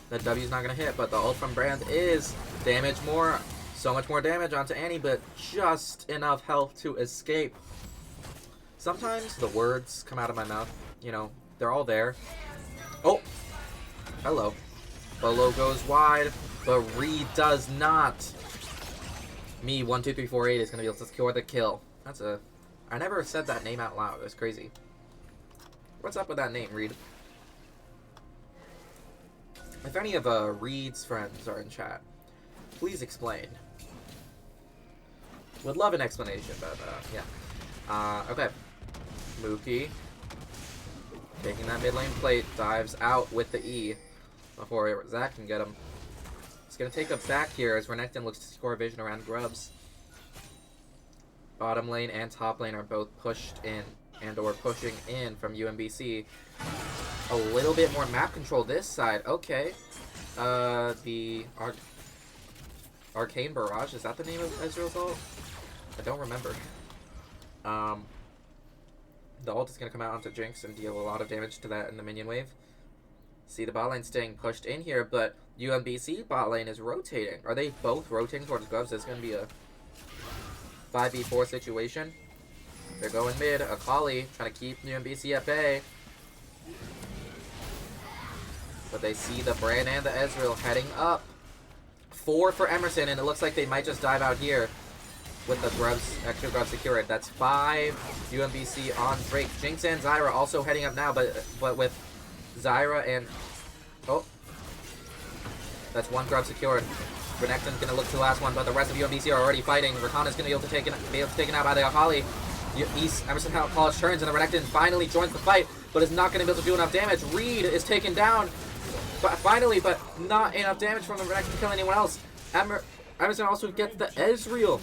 Speaker 1: That W's not going to hit, but the ult from Brand is damage more. So much more damage onto Annie, but just enough health to escape. Sometimes the words come out of my mouth, you know, they're all there. Oh! Hello. Bolo goes wide, but Reed does not. Me, 12348 is going to be able to secure the kill. That's a... I never said that name out loud. It's crazy. What's up with that name, Reed? If any of Reed's friends are in chat, please explain. Would love an explanation, but yeah. Okay. Mookie. Taking that mid lane plate, dives out with the E before Zach can get him. It's going to take up Zach here as Renekton looks to score vision around Grubs. Bottom lane and top lane are both pushed in and or pushing in from UMBC. A little bit more map control this side. Okay. The Arcane Barrage, is that the name of Ezreal's ult? I don't remember. The ult is going to come out onto Jinx and deal a lot of damage to that in the minion wave. See the bot lane staying pushed in here, but UMBC bot lane is rotating. Are they both rotating towards Gloves? It's going to be a 5v4 situation. They're going mid. Akali trying to keep UMBC at bay. But they see the Brand and the Ezreal heading up. 4 for Emerson, and it looks like they might just dive out here with the Grubs, extra Grubs secured. That's 5 UMBC on Drake. Jinx and Zyra also heading up now, but with Zyra and... Oh. That's 1 Grub secured. Renekton's going to look to the last one, but the rest of UMBC are already fighting. Rakanna's going to be able to take it out by the Akali. Emerson College turns, and the Renekton finally joins the fight, but is not going to be able to do enough damage. Reed is taken down, but finally, but not enough damage from the Renekton to kill anyone else. Emerson also gets the Ezreal.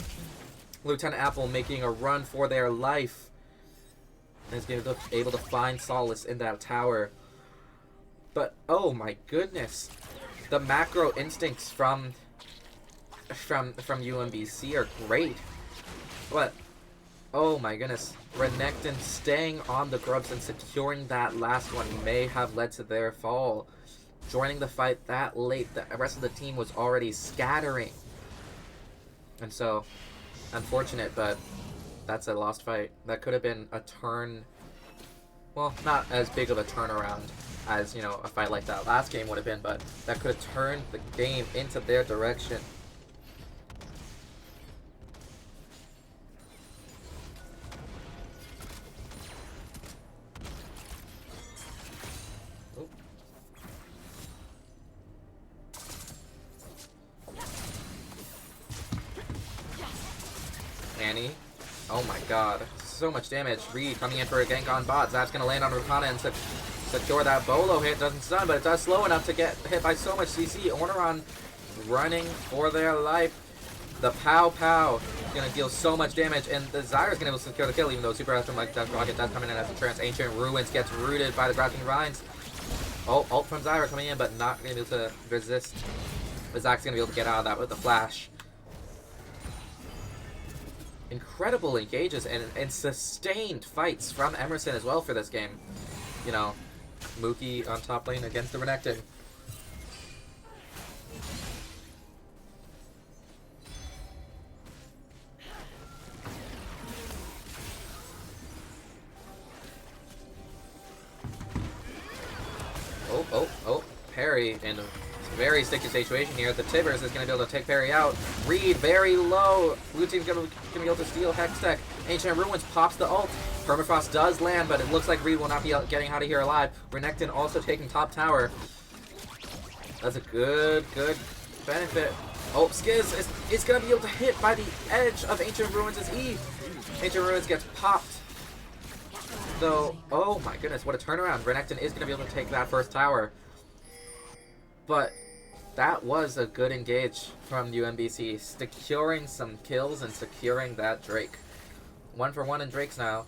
Speaker 1: Lieutenant Apple making a run for their life. And is going to be able to find solace in that tower. But, oh my goodness. The macro instincts from UMBC are great. But, oh my goodness. Renekton staying on the Grubs and securing that last one may have led to their fall. Joining the fight that late, the rest of the team was already scattering. And so, unfortunate, but that's a lost fight. That could have been a turn, well, not as big of a turnaround as, you know, a fight like that last game would have been, but that could have turned the game into their direction. Annie. Oh my god. So much damage. Reed coming in for a gank on bot. Zap's going to land on Rakanna and secure that Bolo hit. Doesn't stun, but it does slow enough to get hit by so much CC. Orneron running for their life. The Pow Pow going to deal so much damage, and the Zyra's going to be able to secure the kill, even though Super Astro like Death Rocket does come in as a trance. Ancient Ruins gets rooted by the Grafting Vines. Oh, ult from Zyra coming in, but not going to be able to resist. But Zach's going to be able to get out of that with the flash. Incredible engages and sustained fights from Emerson as well for this game. You know, Mookie on top lane against the Renekton. Oh, parry in a very sticky situation here. The Tibbers is going to be able to take parry out. Reed very low. Blue team's going to be able to steal Hextech. Ancient Ruins pops the ult. Permafrost does land, but it looks like Reed will not be getting out of here alive. Renekton also taking top tower. That's a good benefit. Oh, Skiz is going to be able to hit by the edge of Ancient Ruins' E. Ancient Ruins gets popped. So, oh my goodness, what a turnaround. Renekton is going to be able to take that first tower. But that was a good engage from UMBC, securing some kills and securing that Drake. 1 for 1 in Drake's now.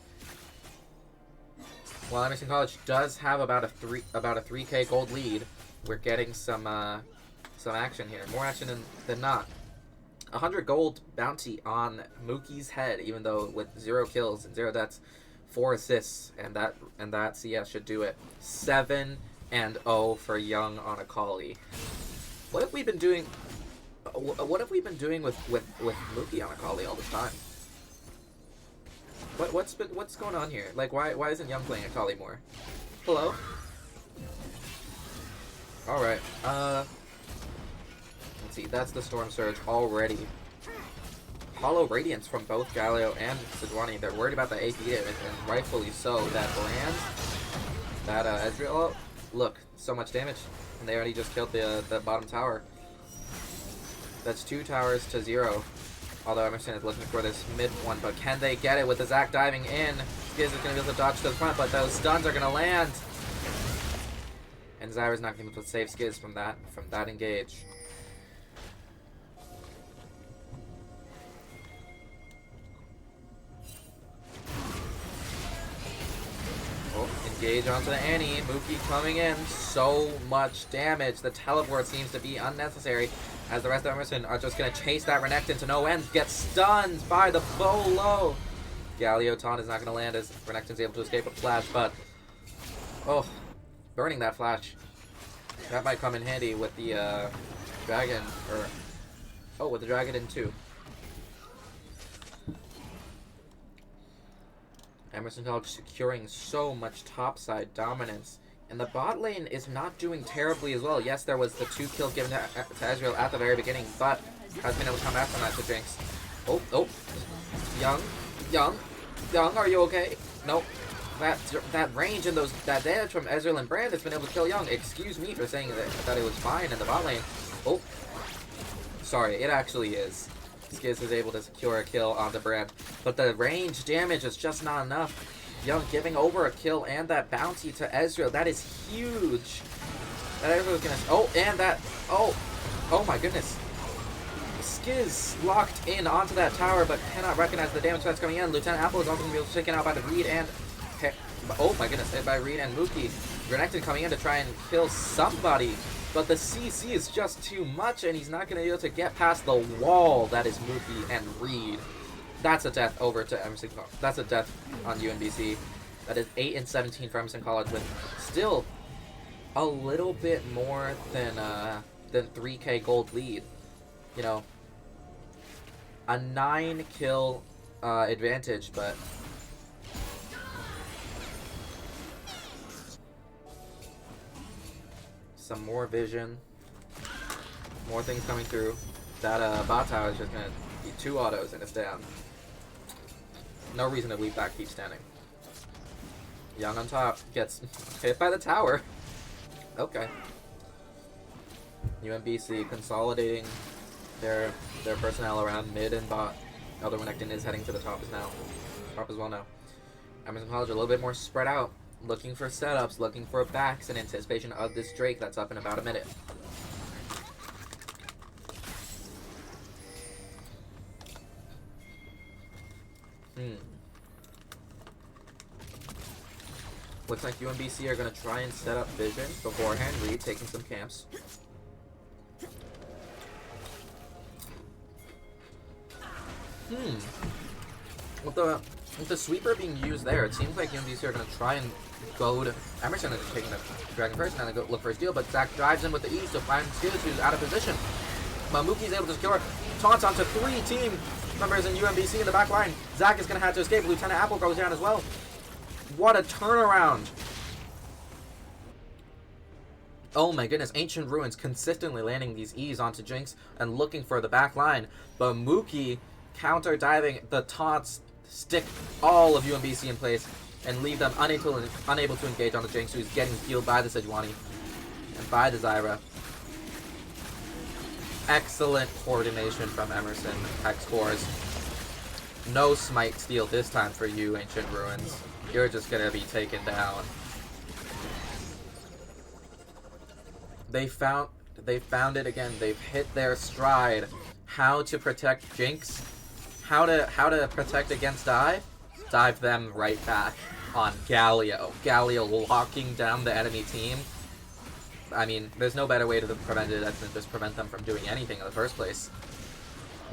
Speaker 1: While Emerson College does have about a 3k gold lead, we're getting some action here. More action than not. 100 gold bounty on Mookie's head, even though with 0 kills and 0 deaths, 4 assists, and that CS should do it. 7 And O for Young on Akali. What have we been doing? What have we been doing with Mookie on Akali all this time? What's going on here? Like, why isn't Young playing Akali more? Hello? Alright, let's see, that's the Storm Surge already. Hollow Radiance from both Galio and Sejuani. They're worried about the AP damage, and rightfully so. That Brand, that Ezreal, oh, look, so much damage. And they already just killed the bottom tower. That's 2 towers to 0. Although Emerson is looking for this mid one, but can they get it with the Zac diving in? Skiz is going to be able to dodge to the front, but those stuns are going to land. And Zyra's not going to be able to save Skiz from that engage. Oh, engage onto the Annie. Mookie coming in. So much damage. The teleport seems to be unnecessary, as the rest of Emerson are just going to chase that Renekton to no end. Get stunned by the Bolo. Galio taunt is not going to land as Renekton's able to escape with Flash, but... oh, burning that Flash. That might come in handy with the Dragon, or... oh, with the Dragon in 2. Emerson College securing so much topside dominance. And the bot lane is not doing terribly as well. Yes, there was the 2 kills given to Ezreal at the very beginning, but has been able to come back from that to Jinx. Oh. Young, are you okay? Nope. That range and that damage from Ezreal and Brand has been able to kill Young. Excuse me for saying that it was fine in the bot lane. Oh. Sorry, it actually is. Skiz is able to secure a kill onto Brand, but the range damage is just not enough. Young giving over a kill and that bounty to Ezreal. That is huge. That Ezreal's gonna... oh, and that... oh my goodness. Skiz locked in onto that tower, but cannot recognize the damage that's coming in. Lieutenant Apple is also going to be able to taken out by the Reed and... oh my goodness, by Reed and Mookie. Renekton coming in to try and kill somebody, but the CC is just too much, and he's not going to be able to get past the wall that is Mookie and Reed. That's a death over to Emerson. That's a death on UMBC. That is 8 and 17 for Emerson College, with still a little bit more than 3K gold lead. You know, a 9 kill advantage, but some more vision, more things coming through. That bot tower is just gonna be 2 autos and it's down. No reason to leave that keep standing. Young on top gets hit by the tower. Okay. UMBC consolidating their personnel around mid and bot. Although Renekton is heading to the top as well now. Emerson College a little bit more spread out, looking for setups, looking for backs in anticipation of this Drake that's up in about a minute. Looks like UMBC are going to try and set up vision beforehand. Reed taking some camps. With the sweeper being used there, it seems like UMBC are going to try and goad Emerson into taking the Dragon first, and then go look for his deal, but Zac drives in with the ease to find Skiz, who's out of position. Mamukie's able to secure taunts onto 3 team members in UMBC in the back line. Zac is going to have to escape. Lieutenant Apple goes down as well. What a turnaround! Oh my goodness, Ancient Ruins consistently landing these E's onto Jinx and looking for the back line. But Mookie counter diving, the taunts stick all of UMBC in place and leave them unable to engage on the Jinx, who's getting healed by the Sejuani and by the Zyra. Excellent coordination from Emerson. Hexcores. No smite steal this time for you, Ancient Ruins. You're just gonna be taken down. They found it again. They've hit their stride. How to protect Jinx? How to protect against dive? Dive them right back on Galio. Galio locking down the enemy team. I mean, there's no better way to prevent it than just prevent them from doing anything in the first place.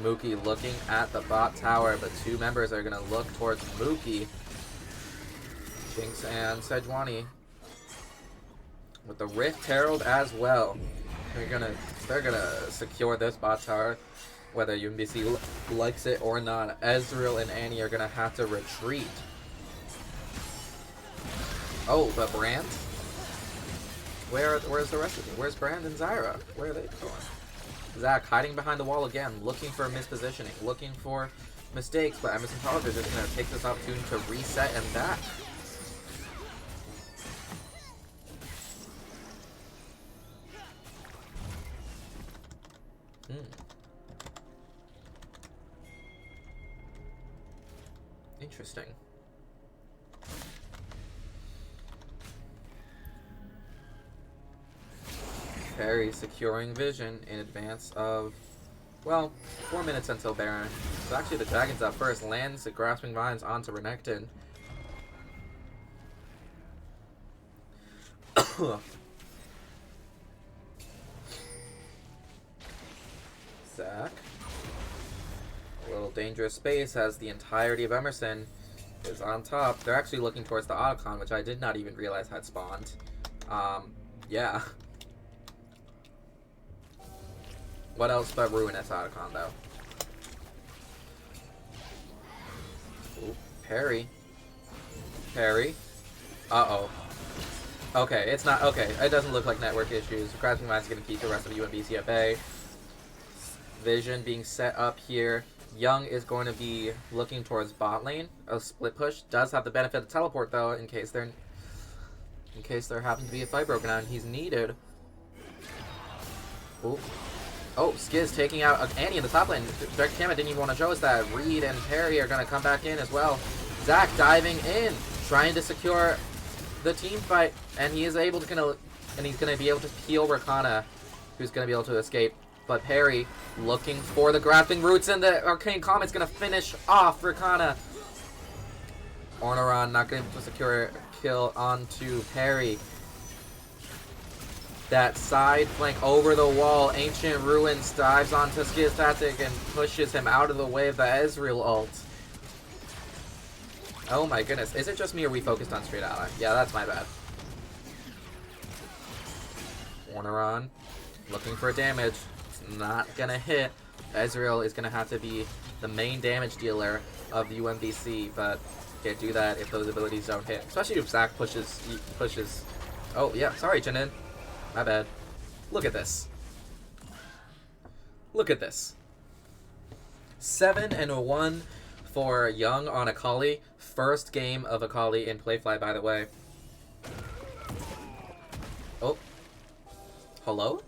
Speaker 1: Mookie looking at the bot tower, but 2 members are gonna look towards Mookie. Jinx and Sejuani with the Rift Herald as well. They're gonna secure this bot tower, whether UMBC likes it or not. Ezreal and Annie are gonna have to retreat. Oh, but Brand? Where's the rest of them? Where's Brand and Zyra? Where are they going? Zach hiding behind the wall again, looking for mispositioning, looking for mistakes, but Emerson College is just gonna take this opportunity to reset and back. Interesting. Perry securing vision in advance of, well, 4 minutes until Baron. So actually the Dragon's up first, lands the Grasping Vines onto Renekton. Zach. A little dangerous space as the entirety of Emerson is on top. They're actually looking towards the Otacon, which I did not even realize had spawned. Yeah. What else but Ruinous Otacon, though? Ooh, Perry. Perry. Uh-oh. Okay, it's not... Okay, it doesn't look like network issues. Grasping Vines is going to keep the rest of the UMBC at bay. Vision being set up here. Young is going to be looking towards bot lane. A split push does have the benefit of teleport, though, in case there happens to be a fight broken out and he's needed. Ooh. Oh, Skiz taking out Annie in the top lane. Direct Camera didn't even want to show us that. Reed and Perry are going to come back in as well. Zach diving in, trying to secure the team fight, and he is able to he's going to be able to peel Rakana, who's going to be able to escape. But Perry looking for the Grafting Roots, and the Arcane Comet's going to finish off Rakana. Ornstein not going to secure a kill onto Perry. That side flank over the wall. Ancient Ruins dives onto Skiztatic and pushes him out of the way of the Ezreal ult. Oh my goodness. Is it just me or we focused on straight ally? Yeah, that's my bad. Ornstein looking for damage. It's not gonna hit. Ezreal is gonna have to be the main damage dealer of the UMBC, but can't do that if those abilities don't hit. Especially if Zach pushes. Oh yeah, sorry, Janin. My bad. Look at this. Look at this. 7-1 for Young on Akali. First game of Akali in Playfly, by the way. Oh. Hello?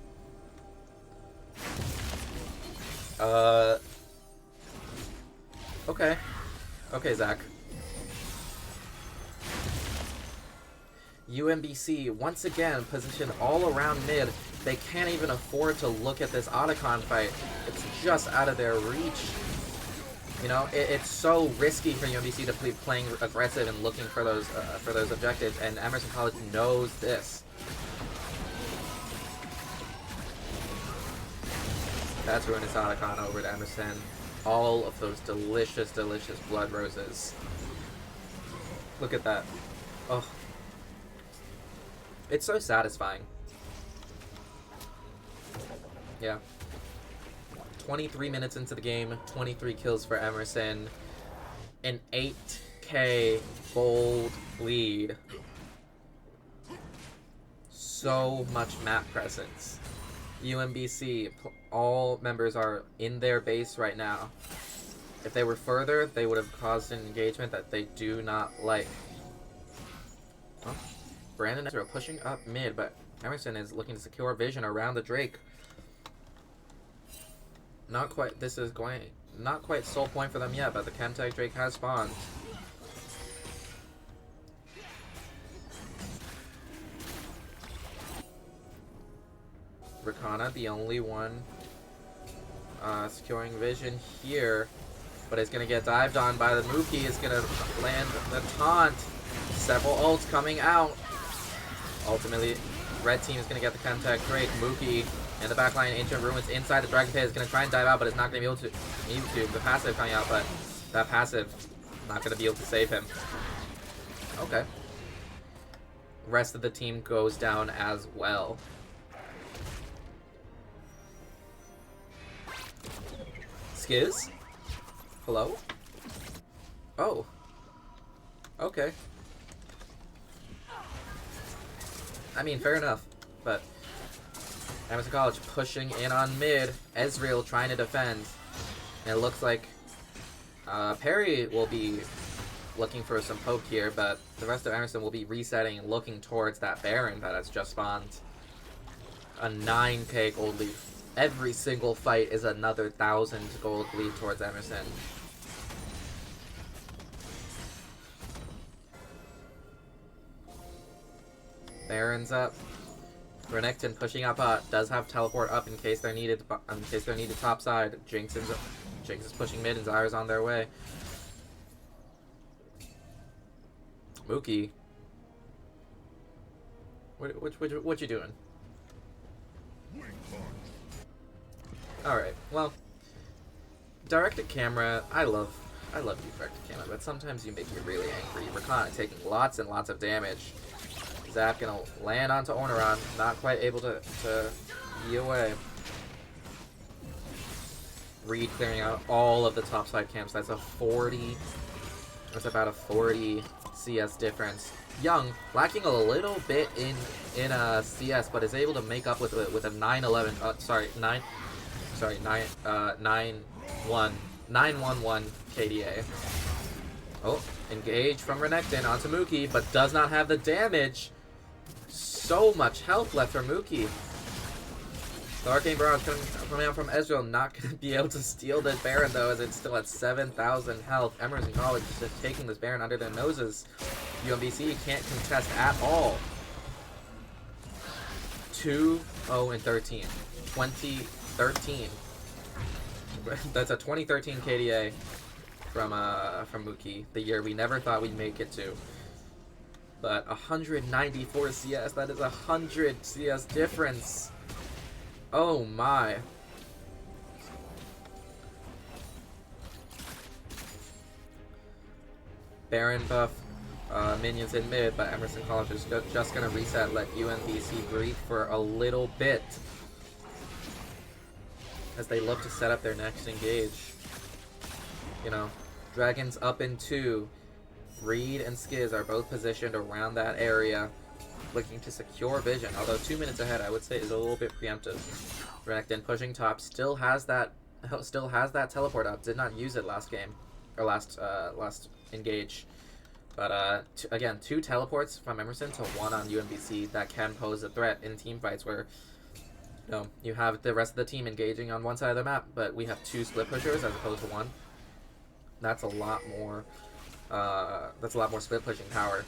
Speaker 1: Okay. Okay, Zach. UMBC, once again, positioned all around mid. They can't even afford to look at this Otacon fight. It's just out of their reach. You know, it's so risky for UMBC to be playing aggressive and looking for those objectives, and Emerson College knows this. That's Ruinous Otacon over to Emerson. All of those delicious, delicious blood roses. Look at that. Oh. It's so satisfying. Yeah. 23 minutes into the game, 23 kills for Emerson. An 8K gold lead. So much map presence. UMBC, all members are in their base right now. If they were further, they would have caused an engagement that they do not like. Huh? Brandon and Ezra pushing up mid, but Emerson is looking to secure vision around the Drake. Not quite. This is going not quite soul point for them yet, but the Chemtech Drake has spawned. Rakana, the only one securing vision here, but it's gonna get dived on by the Mookie. Is gonna land the taunt. Several ults coming out. Ultimately, red team is going to get the Chemtech Drake. Mookie in the backline, Ancient Ruins inside the Dragon Pit is going to try and dive out, but it's not going to be able to. The passive coming out, but that passive not going to be able to save him. Okay. rest of the team goes down as well. Skiz? Hello? Oh. Okay. I mean, fair enough, but Emerson College pushing in on mid. Ezreal trying to defend. And it looks like Perry will be looking for some poke here, but the rest of Emerson will be resetting and looking towards that Baron that has just spawned. A 9k gold lead. Every single fight is another 1,000 gold lead towards Emerson. Baron's up. Renekton pushing up does have teleport up in case they're needed top side. Jinx is pushing mid and Zyra's on their way. Mookie. What you doing? Alright, well, directed camera, I love you directed camera, but sometimes you make me really angry. Rakana taking lots and lots of damage. Zap gonna land onto Orneron, not quite able to be away. Reed clearing out all of the topside camps. That's about a 40 CS difference. Young lacking a little bit in CS, but is able to make up with a 911. 911 KDA. Oh, engage from Renekton onto Mookie, but does not have the damage. So much health left for Mookie. The Arcane Barrage coming out from Ezreal, not going to be able to steal this Baron though, as it's still at 7,000 health. Emerson College is just taking this Baron under their noses. UMBC can't contest at all. 2-0-13. 2013. That's a 2013 KDA from Mookie, the year we never thought we'd make it to. But 194 CS, that is 100 CS difference. Oh my. Baron buff, minions in mid, but Emerson College is just going to reset, let UMBC breathe for a little bit as they look to set up their next engage. You know, Dragons up in 2. Reed and Skiz are both positioned around that area, looking to secure vision. Although 2 minutes ahead, I would say, is a little bit preemptive. Renekton pushing top, still has that teleport up. Did not use it last game, or last engage. But again, 2 teleports from Emerson to 1 on UMBC that can pose a threat in team fights where, you know, you have the rest of the team engaging on one side of the map, but we have 2 split pushers as opposed to 1. That's a lot more. That's a lot more split pushing power.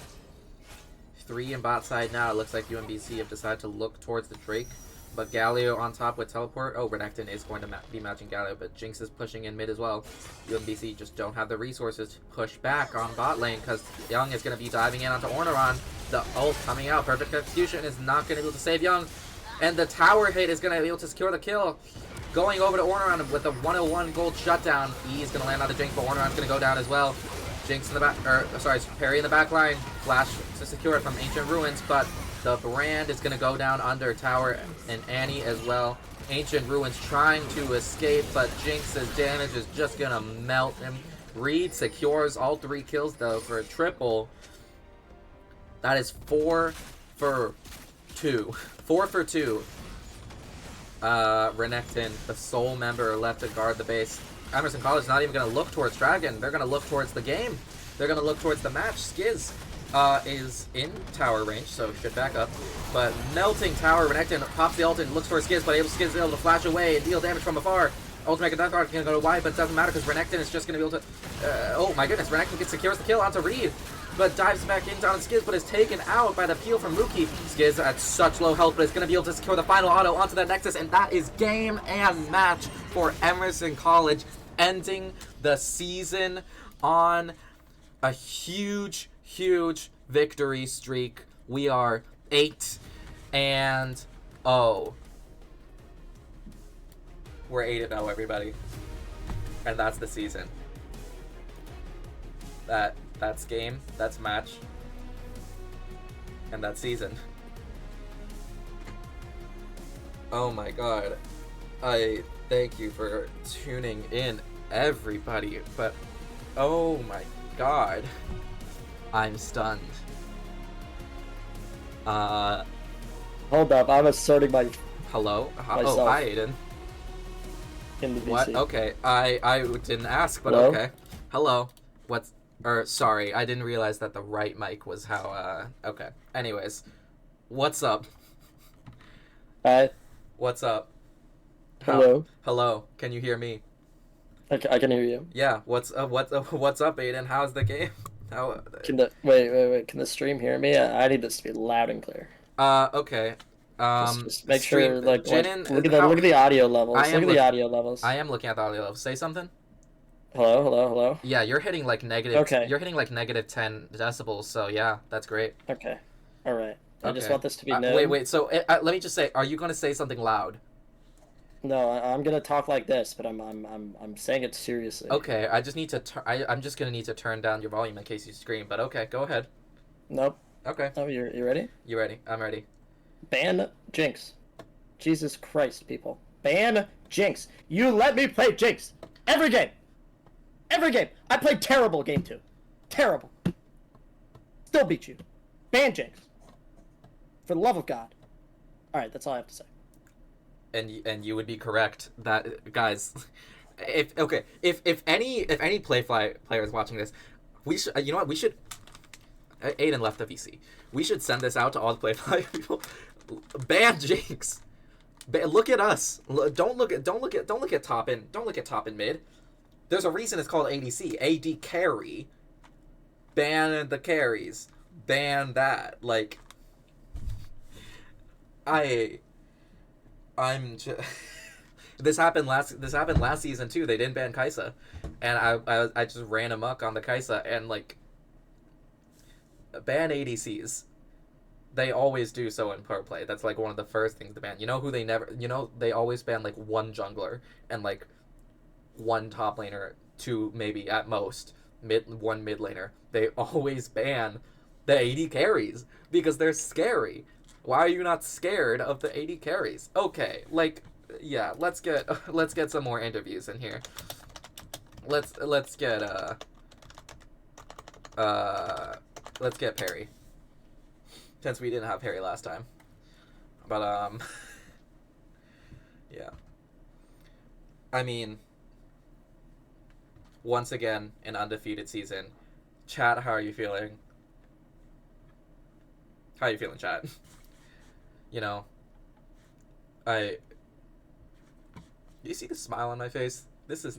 Speaker 1: 3 in bot side now. It looks like UMBC have decided to look towards the Drake, but Galio on top with teleport. Oh, Renekton is going to be matching Galio, but Jinx is pushing in mid as well. UMBC just don't have the resources to push back on bot lane because Young is going to be diving in onto Orneron. The ult coming out. Perfect execution is not going to be able to save Young, and the tower hit is going to be able to secure the kill. Going over to Orneron with a 101 gold shutdown. He's going to land on the Jinx, but Orneron's going to go down as well. Jinx in the back, Perry in the back line. Flash to secure it from Ancient Ruins, but the brand is going to go down under tower and Annie as well. Ancient Ruins trying to escape, but Jinx's damage is just going to melt him. Reed secures all 3 kills though for a triple. That is 4 for 2. 4 for 2. Renekton, the sole member left to guard the base. Emerson College is not even going to look towards Dragon. They're going to look towards the game. They're going to look towards the match. Skiz is in tower range, so should back up. But melting tower, Renekton pops the ult and looks for Skiz, but Skiz is able to flash away and deal damage from afar. Ultimate Death Guard is going to go wide, but it doesn't matter because Renekton is just going to be able to... oh my goodness, Renekton secures the kill onto Reed, but dives back into on Skiz, but is taken out by the peel from Mookie. Skiz at such low health, but is going to be able to secure the final auto onto that Nexus, and that is game and match for Emerson College, ending the season on a huge, huge victory streak. We are 8-0. We're 8-0, everybody. And that's the season. That's game. That's match. and that season. Oh my god. I thank you for tuning in, everybody, but oh my god. I'm stunned.
Speaker 4: Hold up, I'm asserting my
Speaker 1: Hello? Oh,
Speaker 4: Myself.
Speaker 1: hi, Aiden.
Speaker 4: in the
Speaker 1: What?
Speaker 4: VC.
Speaker 1: Okay, I didn't ask, but
Speaker 4: Hello?
Speaker 1: okay. Hello. What's... sorry, I didn't realize that the right mic was how, okay. Anyways. What's up?
Speaker 4: Hi.
Speaker 1: What's up?
Speaker 4: Hello.
Speaker 1: Hello. Can you hear me?
Speaker 4: I can hear you.
Speaker 1: Yeah. What's up, Aiden? How's the game? How...
Speaker 4: Can the wait? Can the stream hear me? I need this to be loud and clear.
Speaker 1: Okay.
Speaker 4: Just make
Speaker 1: stream,
Speaker 4: sure like
Speaker 1: Jinin,
Speaker 4: look at
Speaker 1: how...
Speaker 4: the audio levels.
Speaker 1: I am
Speaker 4: Look at the audio levels.
Speaker 1: I am looking at the audio levels. Say something.
Speaker 4: Hello.
Speaker 1: Yeah, you're hitting like negative.
Speaker 4: Okay.
Speaker 1: You're hitting like negative 10 decibels. So yeah, that's great.
Speaker 4: Okay. All right. I just
Speaker 1: Okay.
Speaker 4: want this to be known.
Speaker 1: Wait. So let me just say, are you going to say something loud?
Speaker 4: No, I'm gonna talk like this, but I'm saying it seriously.
Speaker 1: Okay. I just need to. I'm just gonna need to turn down your volume in case you scream. But okay, go ahead.
Speaker 4: Nope.
Speaker 1: Okay.
Speaker 4: Oh, you ready?
Speaker 1: You ready? I'm ready.
Speaker 4: Ban Jinx. Jesus Christ, people. Ban Jinx. You let me play Jinx. Every game. Every game. I played terrible game 2. Terrible. Still beat you. Ban Jinx. For the love of God. Alright, that's all I have to say.
Speaker 1: And you would be correct that, guys, if any Playfly players watching this, we should, you know what, we should, Aiden left the VC, we should send this out to all the Playfly people. Ban Jinx. Look at us. Don't look at top and mid. There's a reason it's called ADC. AD carry. Ban the carries. Ban that. Like, I'm just... this happened last season too. They didn't ban Kai'Sa, and I just ran amok on the Kai'Sa and like ban ADCs. They always do so in pro play. That's like one of the first things to ban. You know who they never? You know they always ban like one jungler and like one top laner, two maybe at most, one mid laner. They always ban the AD carries because they're scary. Why are you not scared of the AD carries? Okay, like, yeah, let's get some more interviews in here. Let's get Perry, since we didn't have Perry last time. But yeah. I mean, once again, an undefeated season. Chat, how are you feeling? How are you feeling, chat? You know, you see the smile on my face? This is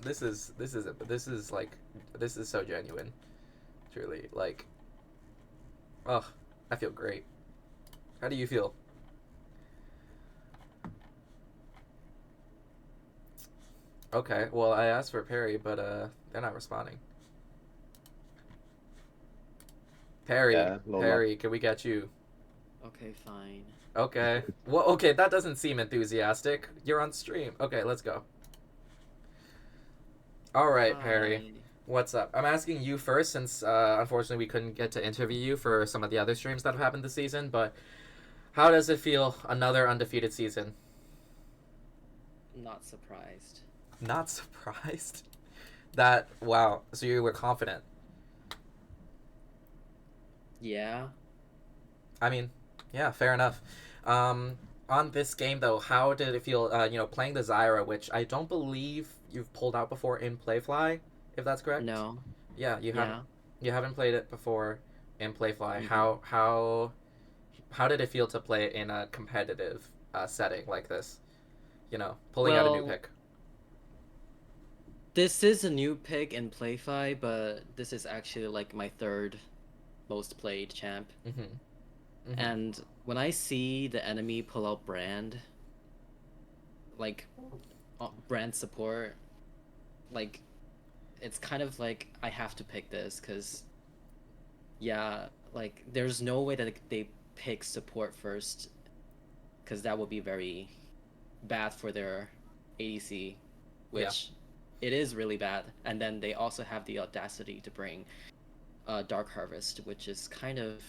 Speaker 1: so genuine. Truly, like, oh, I feel great. How do you feel? Okay, well, I asked for Perry, but they're not responding. Perry,
Speaker 5: Yeah,
Speaker 1: Perry, can we get you?
Speaker 6: Okay, fine.
Speaker 1: Okay. Well, okay, that doesn't seem enthusiastic. You're on stream. Okay, let's go. All right, Perry.
Speaker 6: Fine.
Speaker 1: What's up? I'm asking you first since, unfortunately, we couldn't get to interview you for some of the other streams that have happened this season, but how does it feel, another undefeated season?
Speaker 6: Not surprised.
Speaker 1: Not surprised? Wow, so you were confident.
Speaker 6: Yeah.
Speaker 1: I mean, yeah, fair enough. On this game, though, how did it feel, playing the Zyra, which I don't believe you've pulled out before in Playfly, if that's correct?
Speaker 6: No.
Speaker 1: Yeah, you
Speaker 6: Yeah.
Speaker 1: haven't played it before in Playfly.
Speaker 6: Mhm.
Speaker 1: How did it feel to play in a competitive setting like this? You know, pulling out a new
Speaker 6: Well,
Speaker 1: pick.
Speaker 6: This is a new pick in Playfi, but this is actually like my third most played champ.
Speaker 1: Mm-hmm. Mm-hmm.
Speaker 6: And when I see the enemy pull out Brand, like Brand support, like it's kind of like I have to pick this because, yeah, like there's no way that they pick support first, because that would be very bad for their ADC, which it is really bad. And then they also have the audacity to bring Dark Harvest, which is kind of,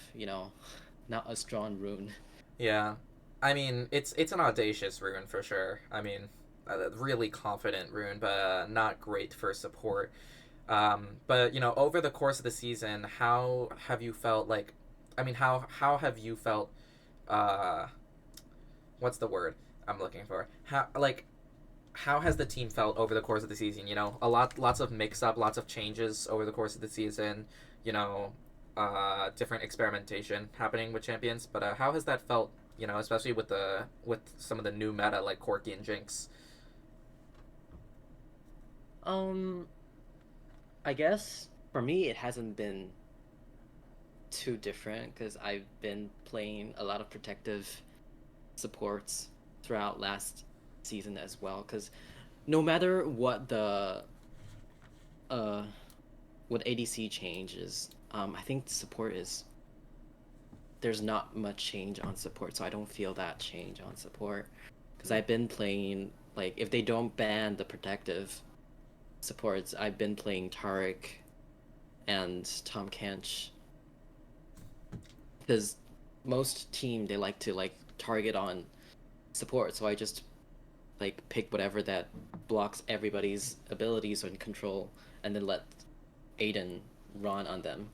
Speaker 6: not a strong rune.
Speaker 1: Yeah, I mean it's an audacious rune for sure. I mean, a really confident rune, but not great for support. But you know, over the course of the season, how have you felt like? I mean, how have you felt? Uh, what's the word I'm looking for? How has the team felt over the course of the season? You know, lots of mix up, lots of changes over the course of the season. You know, different experimentation happening with champions. But how has that felt? You know, especially with some of the new meta like Corki and Jinx.
Speaker 6: Um, I guess for me it hasn't been too different because I've been playing a lot of protective supports throughout last season as well. Because no matter what the uh what ADC changes, I think support is there's not much change on support, so I don't feel that change on support. Because I've been playing like if they don't ban the protective supports, I've been playing Taric and Tom Kench because most team they like to like target on support, so I just like pick whatever that blocks everybody's abilities and control, and then let Aiden run on them.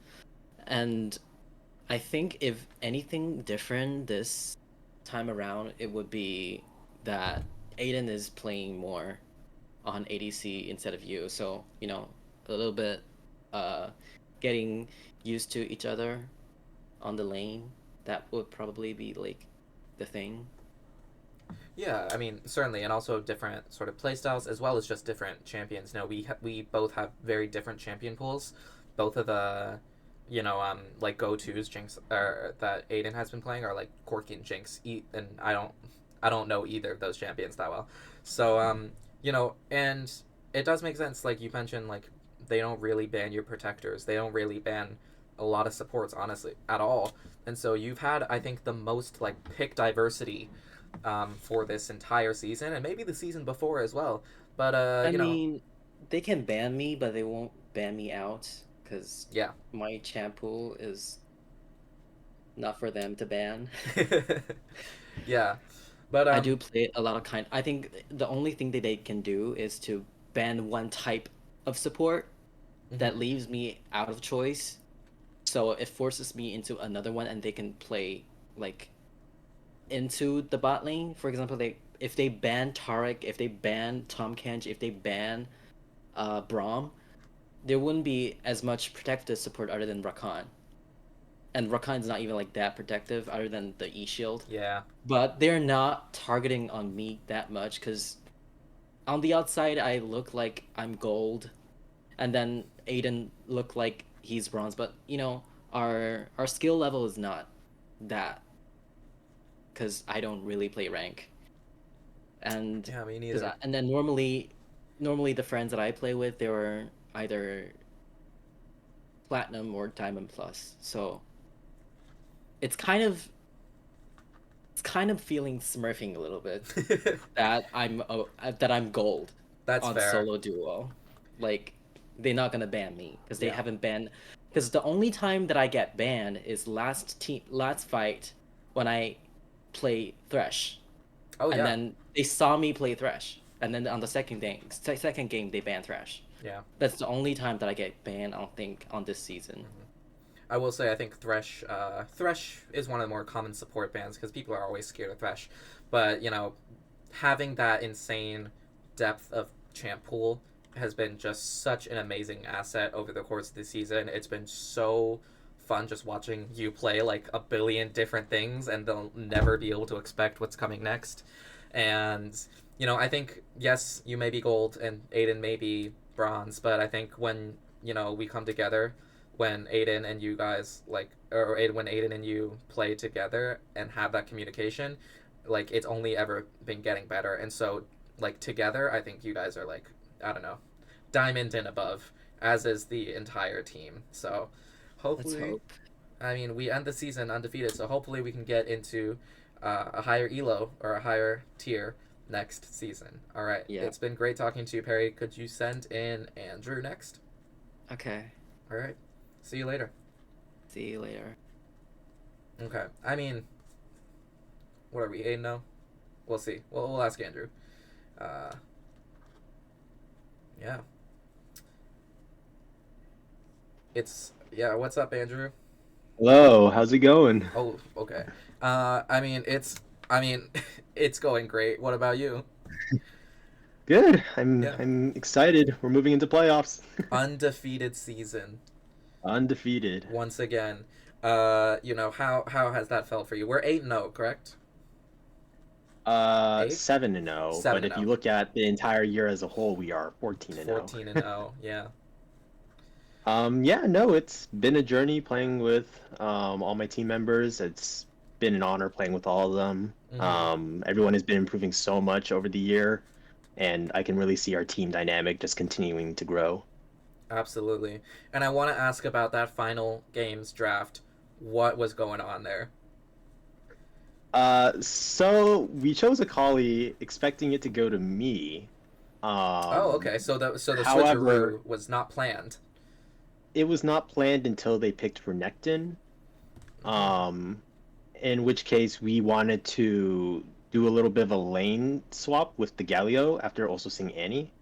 Speaker 6: And I think if anything different this time around, it would be that Aiden is playing more on ADC instead of you. So, you know, a little bit uh getting used to each other on the lane. That would probably be like the thing.
Speaker 1: Yeah, I mean certainly, and also different sort of playstyles as well as just different champions. No, we both have very different champion pools. Both of the, you know, like go tos Jinx or that Aiden has been playing are like Corki and Jinx. And I don't know either of those champions that well. So you know, and it does make sense. Like you mentioned, like they don't really ban your protectors. They don't really ban a lot of supports, honestly, at all. And so you've had, I think, the most like pick diversity for this entire season, and maybe the season before as well. But
Speaker 6: I
Speaker 1: you know,
Speaker 6: mean, they can ban me, but they won't ban me out because
Speaker 1: yeah,
Speaker 6: my champ pool is not for them to ban.
Speaker 1: yeah. But
Speaker 6: I do play a lot of kind. I think the only thing that they can do is to ban one type of support that
Speaker 1: mhm.
Speaker 6: leaves me out of choice. So it forces me into another one, and they can play like into the bot lane. For example, they if they ban Tarek, if they ban Tom Kench, if they ban Braum, there wouldn't be as much protective support other than Rakan. And Rakan's not even like that protective other than the E shield.
Speaker 1: Yeah,
Speaker 6: But they're not targeting on me that much because on the outside I look like I'm gold, and then Aiden look like he's bronze. But you know, our skill level is not that because I don't really play rank. And
Speaker 1: yeah, me
Speaker 6: because
Speaker 1: neither.
Speaker 6: and then normally the friends that I play with they were either platinum or diamond plus. So it's kind of it's kind of feeling smurfing a little bit that I'm gold
Speaker 1: That's
Speaker 6: on
Speaker 1: fair.
Speaker 6: solo duo. Like they're not gonna ban me because they
Speaker 1: Yeah.
Speaker 6: haven't banned. Because the only time that I get banned is last fight when I play Thresh,
Speaker 1: Oh
Speaker 6: and
Speaker 1: yeah,
Speaker 6: then they saw me play Thresh, and then on the second game they ban Thresh.
Speaker 1: yeah.
Speaker 6: That's the only time that I get banned. I don't think on this season.
Speaker 1: Mhm. I will say I think Thresh is one of the more common support bans because people are always scared of Thresh. But you know, having that insane depth of champ pool has been just such an amazing asset over the course of the season. It's been so fun just watching you play like a billion different things and they'll never be able to expect what's coming next. And you know, I think yes, you may be gold and Aiden may be bronze, but I think when, you know, we come together, when Aiden and you guys like or when Aiden and you play together and have that communication, like it's only ever been getting better. And so like together, I think you guys are like, I don't know, diamond and above, as is the entire team. So
Speaker 6: Let's
Speaker 1: hopefully,
Speaker 6: hope.
Speaker 1: I mean, we end the season undefeated. So hopefully we can get into a higher elo or a higher tier next season. All right,
Speaker 6: Yeah.
Speaker 1: it's been great talking to you, Perry. Could you send in Andrew next?
Speaker 6: Okay.
Speaker 1: All right, see you later.
Speaker 6: See you later.
Speaker 1: Okay. I mean, what are we, 8-0? We'll see. We'll ask Andrew. Uh, yeah. Yeah, what's up, Andrew?
Speaker 5: Hello, how's it going?
Speaker 1: Oh, okay. I mean, I mean, it's going great. What about you?
Speaker 5: Good. I'm
Speaker 1: Yeah.
Speaker 5: I'm excited. We're moving into playoffs.
Speaker 1: Undefeated season
Speaker 5: Undefeated.
Speaker 1: once again. How has that felt for you? We're 8-0, correct? 8?
Speaker 5: 7-0, but
Speaker 1: 7
Speaker 5: if you
Speaker 1: 0.
Speaker 5: look at the entire year as a whole, we are 14-0.
Speaker 1: 14-0. Yeah.
Speaker 5: Yeah, no, it's been a journey playing with all my team members. It's been an honor playing with all of them.
Speaker 1: Mhm.
Speaker 5: Everyone has been improving so much over the year, and I can really see our team dynamic just continuing to grow.
Speaker 1: Absolutely. And I want to ask about that final games draft. What was going on there?
Speaker 5: So we chose a collie expecting it to go to me.
Speaker 1: Oh,
Speaker 5: Um,
Speaker 1: okay. So the
Speaker 5: However,
Speaker 1: switcheroo was not planned.
Speaker 5: it was not planned until they picked Renekton,
Speaker 1: Hmm.
Speaker 5: um, in which case we wanted to do a little bit of a lane swap with the Galio after also seeing Annie.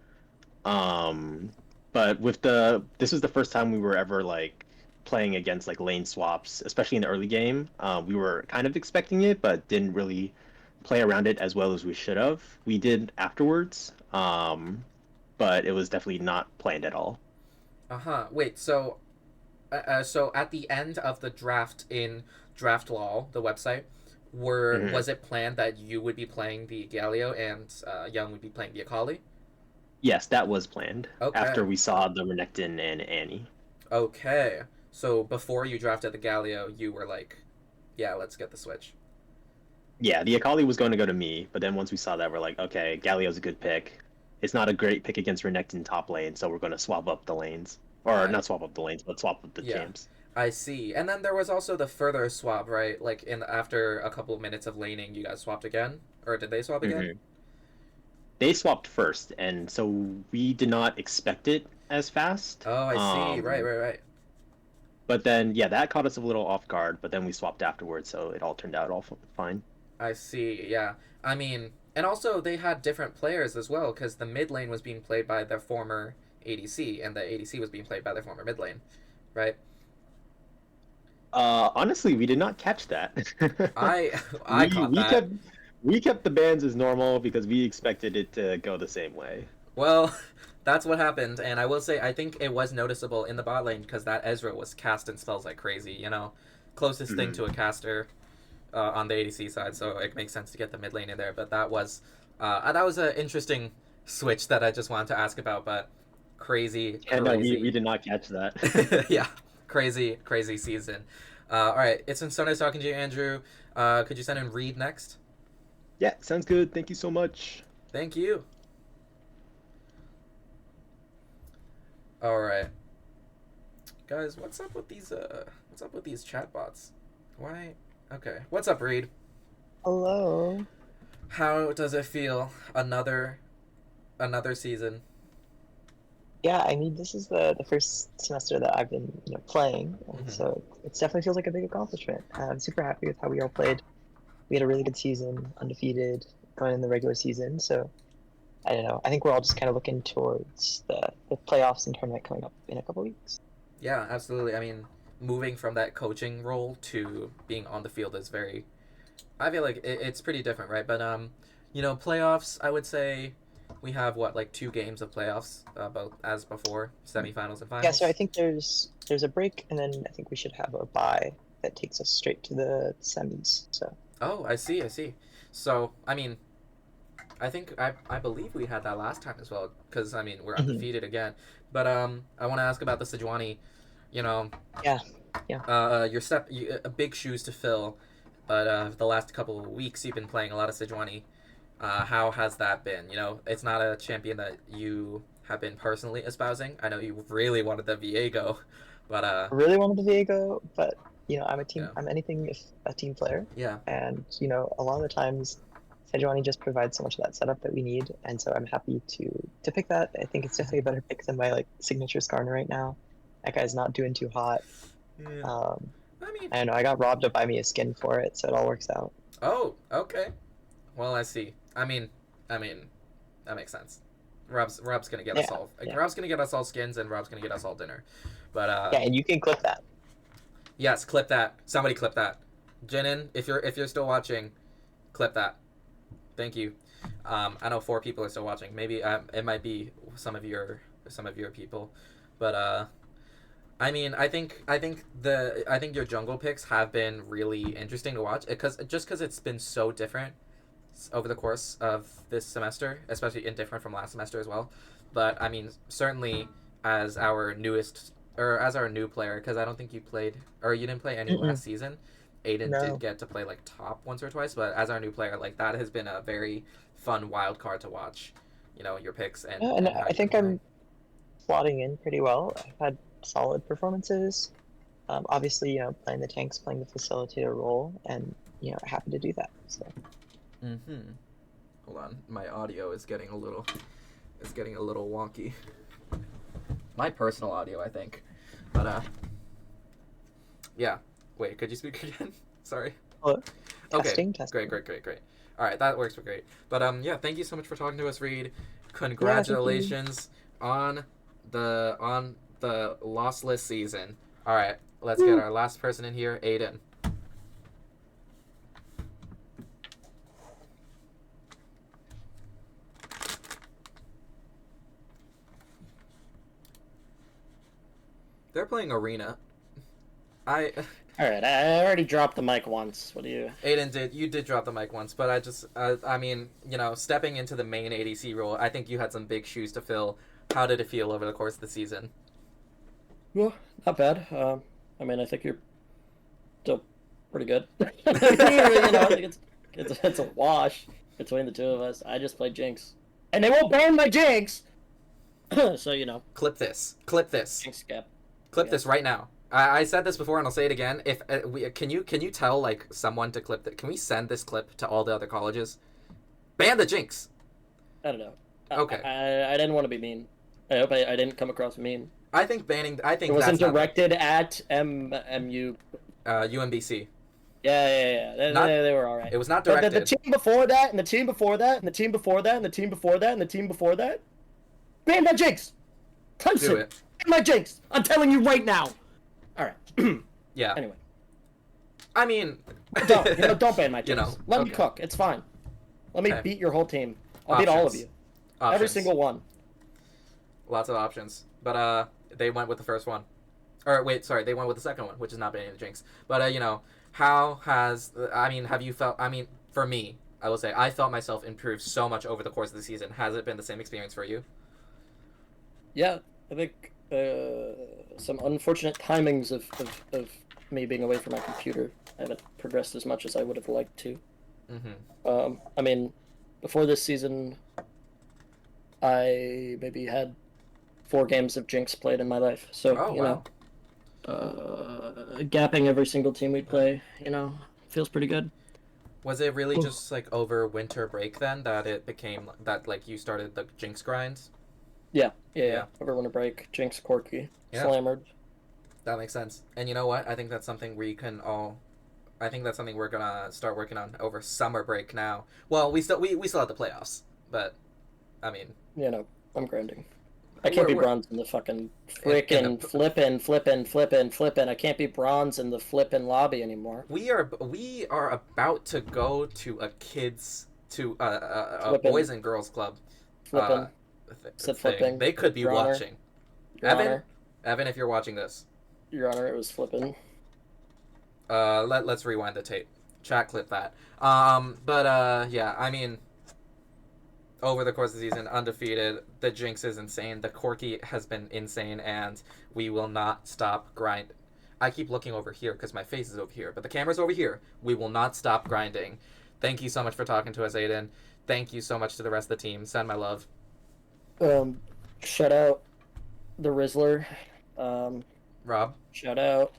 Speaker 5: Um, but this was the first time we were ever like playing against like lane swaps, especially in the early game. We were kind of expecting it, but didn't really play around it as well as we should have. We did afterwards, but it was definitely not planned at all.
Speaker 1: Uh-huh. Wait, so at the end of the draft in Draft Law, the website,
Speaker 5: Mhm.
Speaker 1: was it planned that you would be playing the Galio and Young would be playing the Akali?
Speaker 5: Yes, that was planned
Speaker 1: Okay.
Speaker 5: after we saw the Renekton and Annie.
Speaker 1: Okay. So before you drafted the Galio, you were like, yeah, let's get the switch.
Speaker 5: Yeah, the Akali was going to go to me, but then once we saw that, we're like, okay, Galio's a good pick. It's not a great pick against Renekton top lane, so we're going to swap up the lanes. Or
Speaker 1: I
Speaker 5: not swap up the lanes, but swap up the
Speaker 1: Yeah,
Speaker 5: champs.
Speaker 1: I see. And then there was also the further swap, right? Like in after a couple of minutes of laning, you guys swapped again, or did they swap again?
Speaker 5: Hmm. They swapped first, and so we did not expect it as fast.
Speaker 1: Oh, I see. Right, right, right.
Speaker 5: But then, yeah, that caught us a little off guard, but then we swapped afterwards, so it all turned out all fine.
Speaker 1: I see. Yeah. I mean, and also they had different players as well because the mid lane was being played by their former ADC, and the ADC was being played by their former mid lane, right?
Speaker 5: Honestly, we did not catch that.
Speaker 1: I I
Speaker 5: we
Speaker 1: caught
Speaker 5: we
Speaker 1: that.
Speaker 5: kept we kept the bans as normal because we expected it to go the same way.
Speaker 1: Well, that's what happened, and I will say I think it was noticeable in the bot lane because that Ezra was casting spells like crazy. Closest thing
Speaker 5: Mhm.
Speaker 1: to a caster on the ADC side, so it makes sense to get the mid lane in there. But that was an interesting switch that I just wanted to ask about. But crazy,
Speaker 5: Yeah, no, we
Speaker 1: crazy,
Speaker 5: did not catch that.
Speaker 1: yeah, crazy, crazy season. All right, it's been so nice talking to you, Andrew. Could you send in Reed next?
Speaker 5: Yeah, sounds good. Thank you so much.
Speaker 1: Thank you. All right, guys, what's up with these chatbots? Why? Okay, what's up, Reed?
Speaker 7: Hello.
Speaker 1: How does it feel? Another season.
Speaker 7: Yeah, I mean, this is the first semester that I've been, playing, and
Speaker 1: Hmm.
Speaker 7: so it definitely feels like a big accomplishment. I'm super happy with how we all played. We had a really good season, undefeated, going in the regular season. So I don't know. I think we're all just kind of looking towards the playoffs and tournament coming up in a couple weeks.
Speaker 1: Yeah, absolutely. I mean, moving from that coaching role to being on the field is very. I feel like it's pretty different, right? But playoffs. I would say we have what like 2 games of playoffs, both as before, semifinals and
Speaker 7: Yeah, so I
Speaker 1: finals.
Speaker 7: think there's a break, and then I think we should have a bye that takes us straight to the semis. So
Speaker 1: Oh, I see. I see. So I mean, I think I believe we had that last time as well, because I mean we're
Speaker 7: Mhm.
Speaker 1: undefeated again. But I want to ask about the Sejuani. You know,
Speaker 7: Yeah, yeah.
Speaker 1: big shoes to fill. But the last couple of weeks you've been playing a lot of Sejuani. How has that been? It's not a champion that you have been personally espousing. I know you really wanted the Viego, but
Speaker 7: I really wanted the Viego, but
Speaker 1: yeah,
Speaker 7: I'm anything if a team player,
Speaker 1: yeah,
Speaker 7: and a lot of the times Sejuani just provides so much of that setup that we need, and so I'm happy to pick that. I think it's definitely a better pick than my signature Skarner right now. That guy's not doing too hot.
Speaker 1: yeah.
Speaker 7: Um,
Speaker 1: I mean,
Speaker 7: I don't know. I got robbed to buy me a skin for it, so it all works out.
Speaker 1: oh, okay. Well, I see. I mean, that makes sense. Rob's gonna get us
Speaker 7: Yeah,
Speaker 1: all.
Speaker 7: yeah.
Speaker 1: Rob's gonna get us all skins, and Rob's gonna get us all dinner. But
Speaker 7: Yeah, and you can clip that.
Speaker 1: yes, clip that. Somebody clip that. Jinin, if you're still watching, clip that. Thank you. I know 4 people are still watching. Maybe it might be some of your people, but I mean, I think your jungle picks have been really interesting to watch because it's been so different over the course of this semester, especially different from last semester as well. But I mean, certainly as our new player, because I don't think you played or you didn't play any
Speaker 7: Mm-mm.
Speaker 1: last season. Aiden
Speaker 7: No.
Speaker 1: did get to play like top once or twice, but as our new player, like that has been a very fun wild card to watch. You know, your picks and
Speaker 7: Yeah, and
Speaker 1: how
Speaker 7: I
Speaker 1: you've
Speaker 7: think
Speaker 1: been
Speaker 7: I'm slotting in pretty well. I've had solid performances. Obviously, playing the tanks, playing the facilitator role, and happy to do that. So
Speaker 1: playing. Hold on, my audio is getting a little wonky. My personal audio, I think, but yeah. Wait, could you speak again? Sorry.
Speaker 7: testing,
Speaker 1: Okay.
Speaker 7: testing.
Speaker 1: Great. All right, that works great. But yeah, thank you so much for talking to us, Reed. Congratulations on the lossless season. All right, let's get our last person in here, Aiden. They're playing Arena.
Speaker 4: All right, I already dropped the mic once. What do you?
Speaker 1: Aiden you did drop the mic once, but I mean, stepping into the main ADC role, I think you had some big shoes to fill. How did it feel over the course of the season?
Speaker 4: Well, not bad. I mean, I think you're still pretty good. I think it's a wash between the two of us. I just played Jinx, and they won't ban my Jinx. So
Speaker 1: Clip this.
Speaker 4: Jinx cap.
Speaker 1: Clip this right now. I said this before and I'll say it again. If can you tell like someone to clip that? Can we send this clip to all the other colleges? Ban the Jinx.
Speaker 4: I don't know.
Speaker 1: Okay.
Speaker 4: I didn't want to be mean. I hope I didn't come across mean.
Speaker 1: I think banning. I think
Speaker 4: It wasn't
Speaker 1: that's
Speaker 4: directed at MU.
Speaker 1: UMBC.
Speaker 4: Yeah. They were all right.
Speaker 1: It was not
Speaker 4: But
Speaker 1: directed.
Speaker 4: the team before that, and the team before that, and the team before that, and the team before that, and the team before that. Ban my Jinx.
Speaker 1: Do
Speaker 4: Clemson.
Speaker 1: it.
Speaker 4: Ban my Jinx. I'm telling you right now. All right.
Speaker 1: Yeah.
Speaker 4: Anyway,
Speaker 1: I mean.
Speaker 4: don't ban my Jinx. Let me
Speaker 1: okay.
Speaker 4: cook. It's fine. Let me
Speaker 1: Okay.
Speaker 4: beat your whole team. I'll beat all of you. Every
Speaker 1: Options.
Speaker 4: single one.
Speaker 1: Lots of options, but they went with the first one, or wait, sorry, they went with the second one, which is not banning the Jinx. But have you felt? I mean, for me, I will say I felt myself improve so much over the course of the season. Has it been the same experience for you?
Speaker 4: Yeah, I think some unfortunate timings of me being away from my computer. I haven't progressed as much as I would have liked to.
Speaker 1: Mm-hmm.
Speaker 4: I mean, before this season, I maybe had 4 games of Jinx played in my life. So,
Speaker 1: wow.
Speaker 4: Gapping every single team we play, feels pretty good.
Speaker 1: Was it really just like over winter break then that it became that like you started the Jinx grind?
Speaker 4: Yeah.
Speaker 1: Yeah.
Speaker 4: Over winter break, Jinx, Corky,
Speaker 1: Yeah.
Speaker 4: Slammered.
Speaker 1: That makes sense. And you know what? I think that's something I think that's something we're gonna start working on over summer break now. Well, we still have the playoffs, but I mean,
Speaker 4: I'm grinding. I can't be
Speaker 1: We're-
Speaker 4: bronze in the fucking frickin' flippin'. I can't be bronze in the flippin' lobby anymore.
Speaker 1: we are about to go to a
Speaker 4: Flippin'.
Speaker 1: boys and girls club.
Speaker 4: Flippin'.
Speaker 1: thing.
Speaker 4: Said flipping.
Speaker 1: They could be
Speaker 4: Your Honor.
Speaker 1: watching.
Speaker 4: Your
Speaker 1: Evan,
Speaker 4: Honor.
Speaker 1: Evan, if you're watching this,
Speaker 4: Your Honor, it was flippin'.
Speaker 1: let's rewind the tape. Chat clip that. Yeah, I mean, over the course of the season, undefeated. The Jinx is insane. The Corky has been insane, and we will not stop grind. I keep looking over here because my face is over here, but the camera's over here. We will not stop grinding. Thank you so much for talking to us, Aiden. Thank you so much to the rest of the team. Send my love.
Speaker 4: Shout out the Rizzler.
Speaker 1: Rob.
Speaker 4: Shout out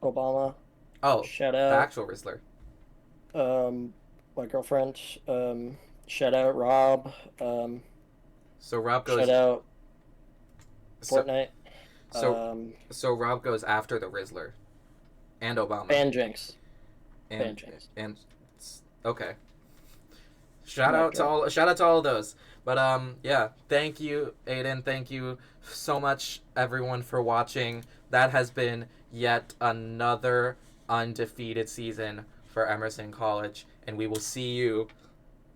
Speaker 4: Obama.
Speaker 1: Oh,
Speaker 4: Shout
Speaker 1: the
Speaker 4: out
Speaker 1: actual Rizzler.
Speaker 4: my girlfriend. Shout out Rob.
Speaker 1: So Rob goes.
Speaker 4: Shout out
Speaker 1: so,
Speaker 4: Fortnite.
Speaker 1: so Rob goes after the Rizzler, And Obama.
Speaker 4: Ban Jinx.
Speaker 1: and,
Speaker 4: ban Jinx.
Speaker 1: And okay. Shout
Speaker 4: Mic
Speaker 1: out to
Speaker 4: drop.
Speaker 1: all of those. But yeah, thank you, Aiden. Thank you so much, everyone, for watching. That has been yet another undefeated season for Emerson College, and we will see you.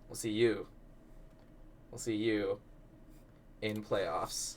Speaker 1: We'll see you in playoffs.